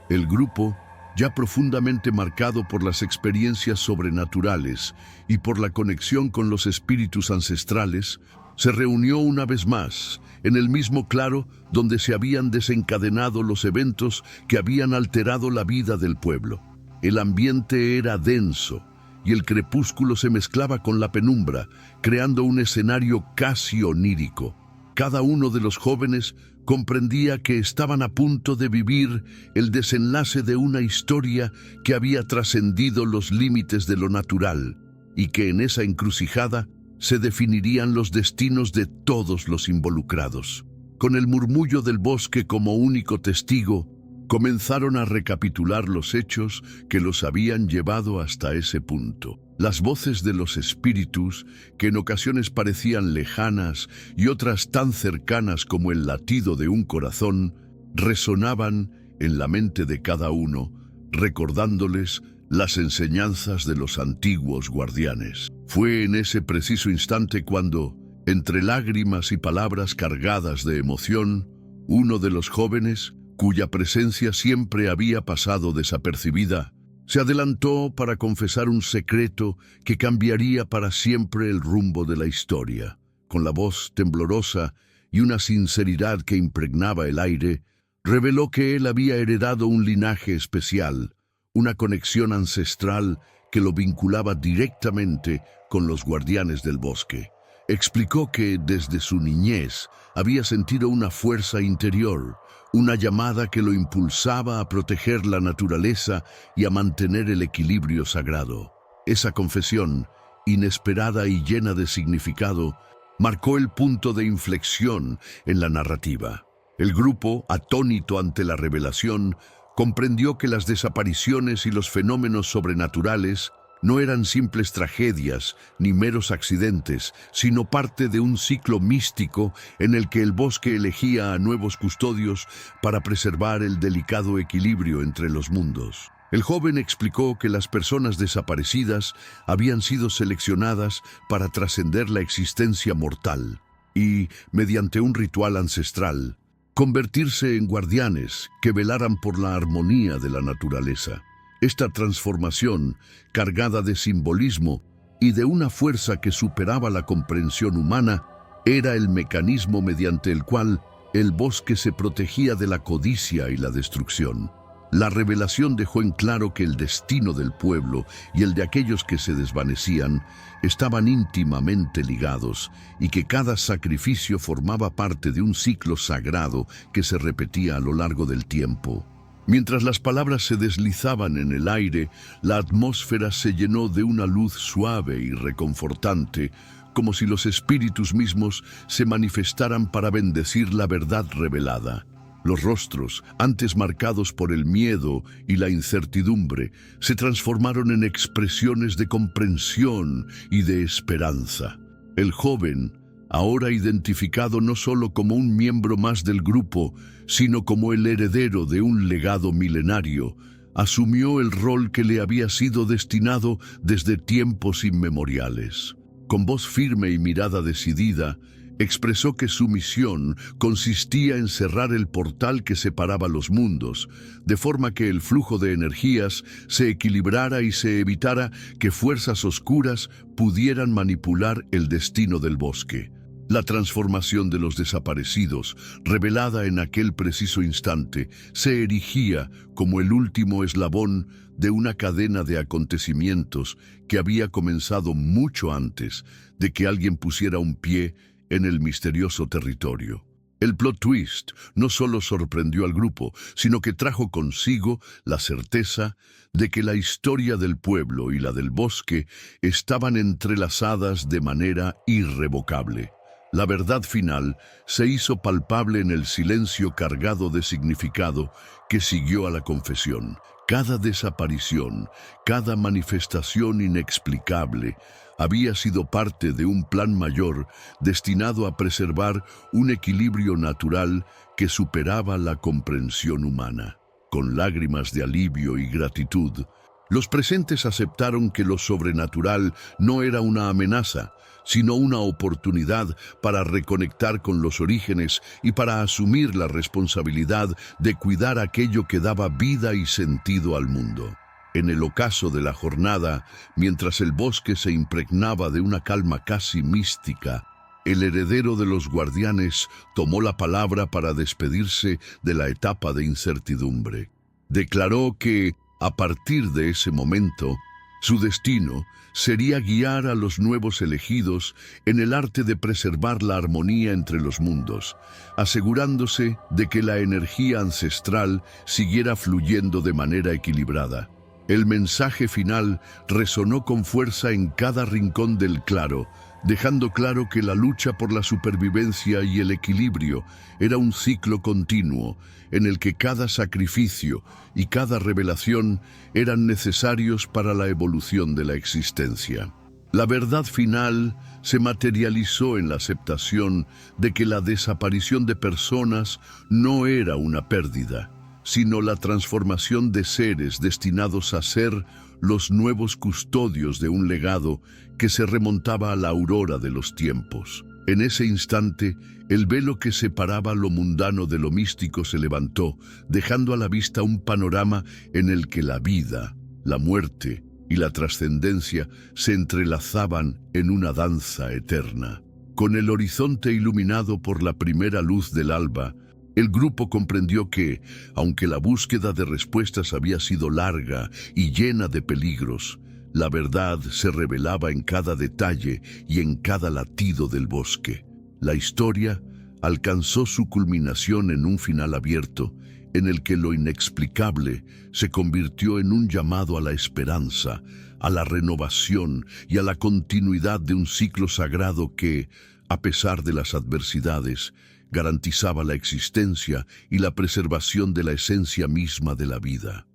El grupo, ya profundamente marcado por las experiencias sobrenaturales y por la conexión con los espíritus ancestrales, se reunió una vez más en el mismo claro donde se habían desencadenado los eventos que habían alterado la vida del pueblo. El ambiente era denso y el crepúsculo se mezclaba con la penumbra, creando un escenario casi onírico. Cada uno de los jóvenes comprendía que estaban a punto de vivir el desenlace de una historia que había trascendido los límites de lo natural y que en esa encrucijada se definirían los destinos de todos los involucrados. Con el murmullo del bosque como único testigo, comenzaron a recapitular los hechos que los habían llevado hasta ese punto. Las voces de los espíritus, que en ocasiones parecían lejanas y otras tan cercanas como el latido de un corazón, resonaban en la mente de cada uno, recordándoles las enseñanzas de los antiguos guardianes. Fue en ese preciso instante cuando, entre lágrimas y palabras cargadas de emoción, uno de los jóvenes, cuya presencia siempre había pasado desapercibida, se adelantó para confesar un secreto que cambiaría para siempre el rumbo de la historia. Con la voz temblorosa y una sinceridad que impregnaba el aire, reveló que él había heredado un linaje especial, una conexión ancestral que lo vinculaba directamente con los guardianes del bosque. Explicó que desde su niñez había sentido una fuerza interior, una llamada que lo impulsaba a proteger la naturaleza y a mantener el equilibrio sagrado. Esa confesión, inesperada y llena de significado, marcó el punto de inflexión en la narrativa. El grupo, atónito ante la revelación, comprendió que las desapariciones y los fenómenos sobrenaturales no eran simples tragedias ni meros accidentes, sino parte de un ciclo místico en el que el bosque elegía a nuevos custodios para preservar el delicado equilibrio entre los mundos. El joven explicó que las personas desaparecidas habían sido seleccionadas para trascender la existencia mortal y, mediante un ritual ancestral, convertirse en guardianes que velaran por la armonía de la naturaleza. Esta transformación, cargada de simbolismo y de una fuerza que superaba la comprensión humana, era el mecanismo mediante el cual el bosque se protegía de la codicia y la destrucción. La revelación dejó en claro que el destino del pueblo y el de aquellos que se desvanecían estaban íntimamente ligados y que cada sacrificio formaba parte de un ciclo sagrado que se repetía a lo largo del tiempo. Mientras las palabras se deslizaban en el aire, la atmósfera se llenó de una luz suave y reconfortante, como si los espíritus mismos se manifestaran para bendecir la verdad revelada. Los rostros, antes marcados por el miedo y la incertidumbre, se transformaron en expresiones de comprensión y de esperanza. El joven, ahora identificado no solo como un miembro más del grupo, sino como el heredero de un legado milenario, asumió el rol que le había sido destinado desde tiempos inmemoriales. Con voz firme y mirada decidida, expresó que su misión consistía en cerrar el portal que separaba los mundos, de forma que el flujo de energías se equilibrara y se evitara que fuerzas oscuras pudieran manipular el destino del bosque. La transformación de los desaparecidos, revelada en aquel preciso instante, se erigía como el último eslabón de una cadena de acontecimientos que había comenzado mucho antes de que alguien pusiera un pie en el misterioso territorio. El plot twist no solo sorprendió al grupo, sino que trajo consigo la certeza de que la historia del pueblo y la del bosque estaban entrelazadas de manera irrevocable. La verdad final se hizo palpable en el silencio cargado de significado que siguió a la confesión. Cada desaparición, cada manifestación inexplicable, había sido parte de un plan mayor destinado a preservar un equilibrio natural que superaba la comprensión humana. Con lágrimas de alivio y gratitud, los presentes aceptaron que lo sobrenatural no era una amenaza, sino una oportunidad para reconectar con los orígenes y para asumir la responsabilidad de cuidar aquello que daba vida y sentido al mundo. En el ocaso de la jornada, mientras el bosque se impregnaba de una calma casi mística, el heredero de los guardianes tomó la palabra para despedirse de la etapa de incertidumbre. Declaró que, a partir de ese momento, su destino sería guiar a los nuevos elegidos en el arte de preservar la armonía entre los mundos, asegurándose de que la energía ancestral siguiera fluyendo de manera equilibrada. El mensaje final resonó con fuerza en cada rincón del claro, dejando claro que la lucha por la supervivencia y el equilibrio era un ciclo continuo, en el que cada sacrificio y cada revelación eran necesarios para la evolución de la existencia. La verdad final se materializó en la aceptación de que la desaparición de personas no era una pérdida, sino la transformación de seres destinados a ser los nuevos custodios de un legado que se remontaba a la aurora de los tiempos. En ese instante, el velo que separaba lo mundano de lo místico se levantó, dejando a la vista un panorama en el que la vida, la muerte y la trascendencia se entrelazaban en una danza eterna. Con el horizonte iluminado por la primera luz del alba, el grupo comprendió que, aunque la búsqueda de respuestas había sido larga y llena de peligros, la verdad se revelaba en cada detalle y en cada latido del bosque. La historia alcanzó su culminación en un final abierto, en el que lo inexplicable se convirtió en un llamado a la esperanza, a la renovación y a la continuidad de un ciclo sagrado que, a pesar de las adversidades, garantizaba la existencia y la preservación de la esencia misma de la vida.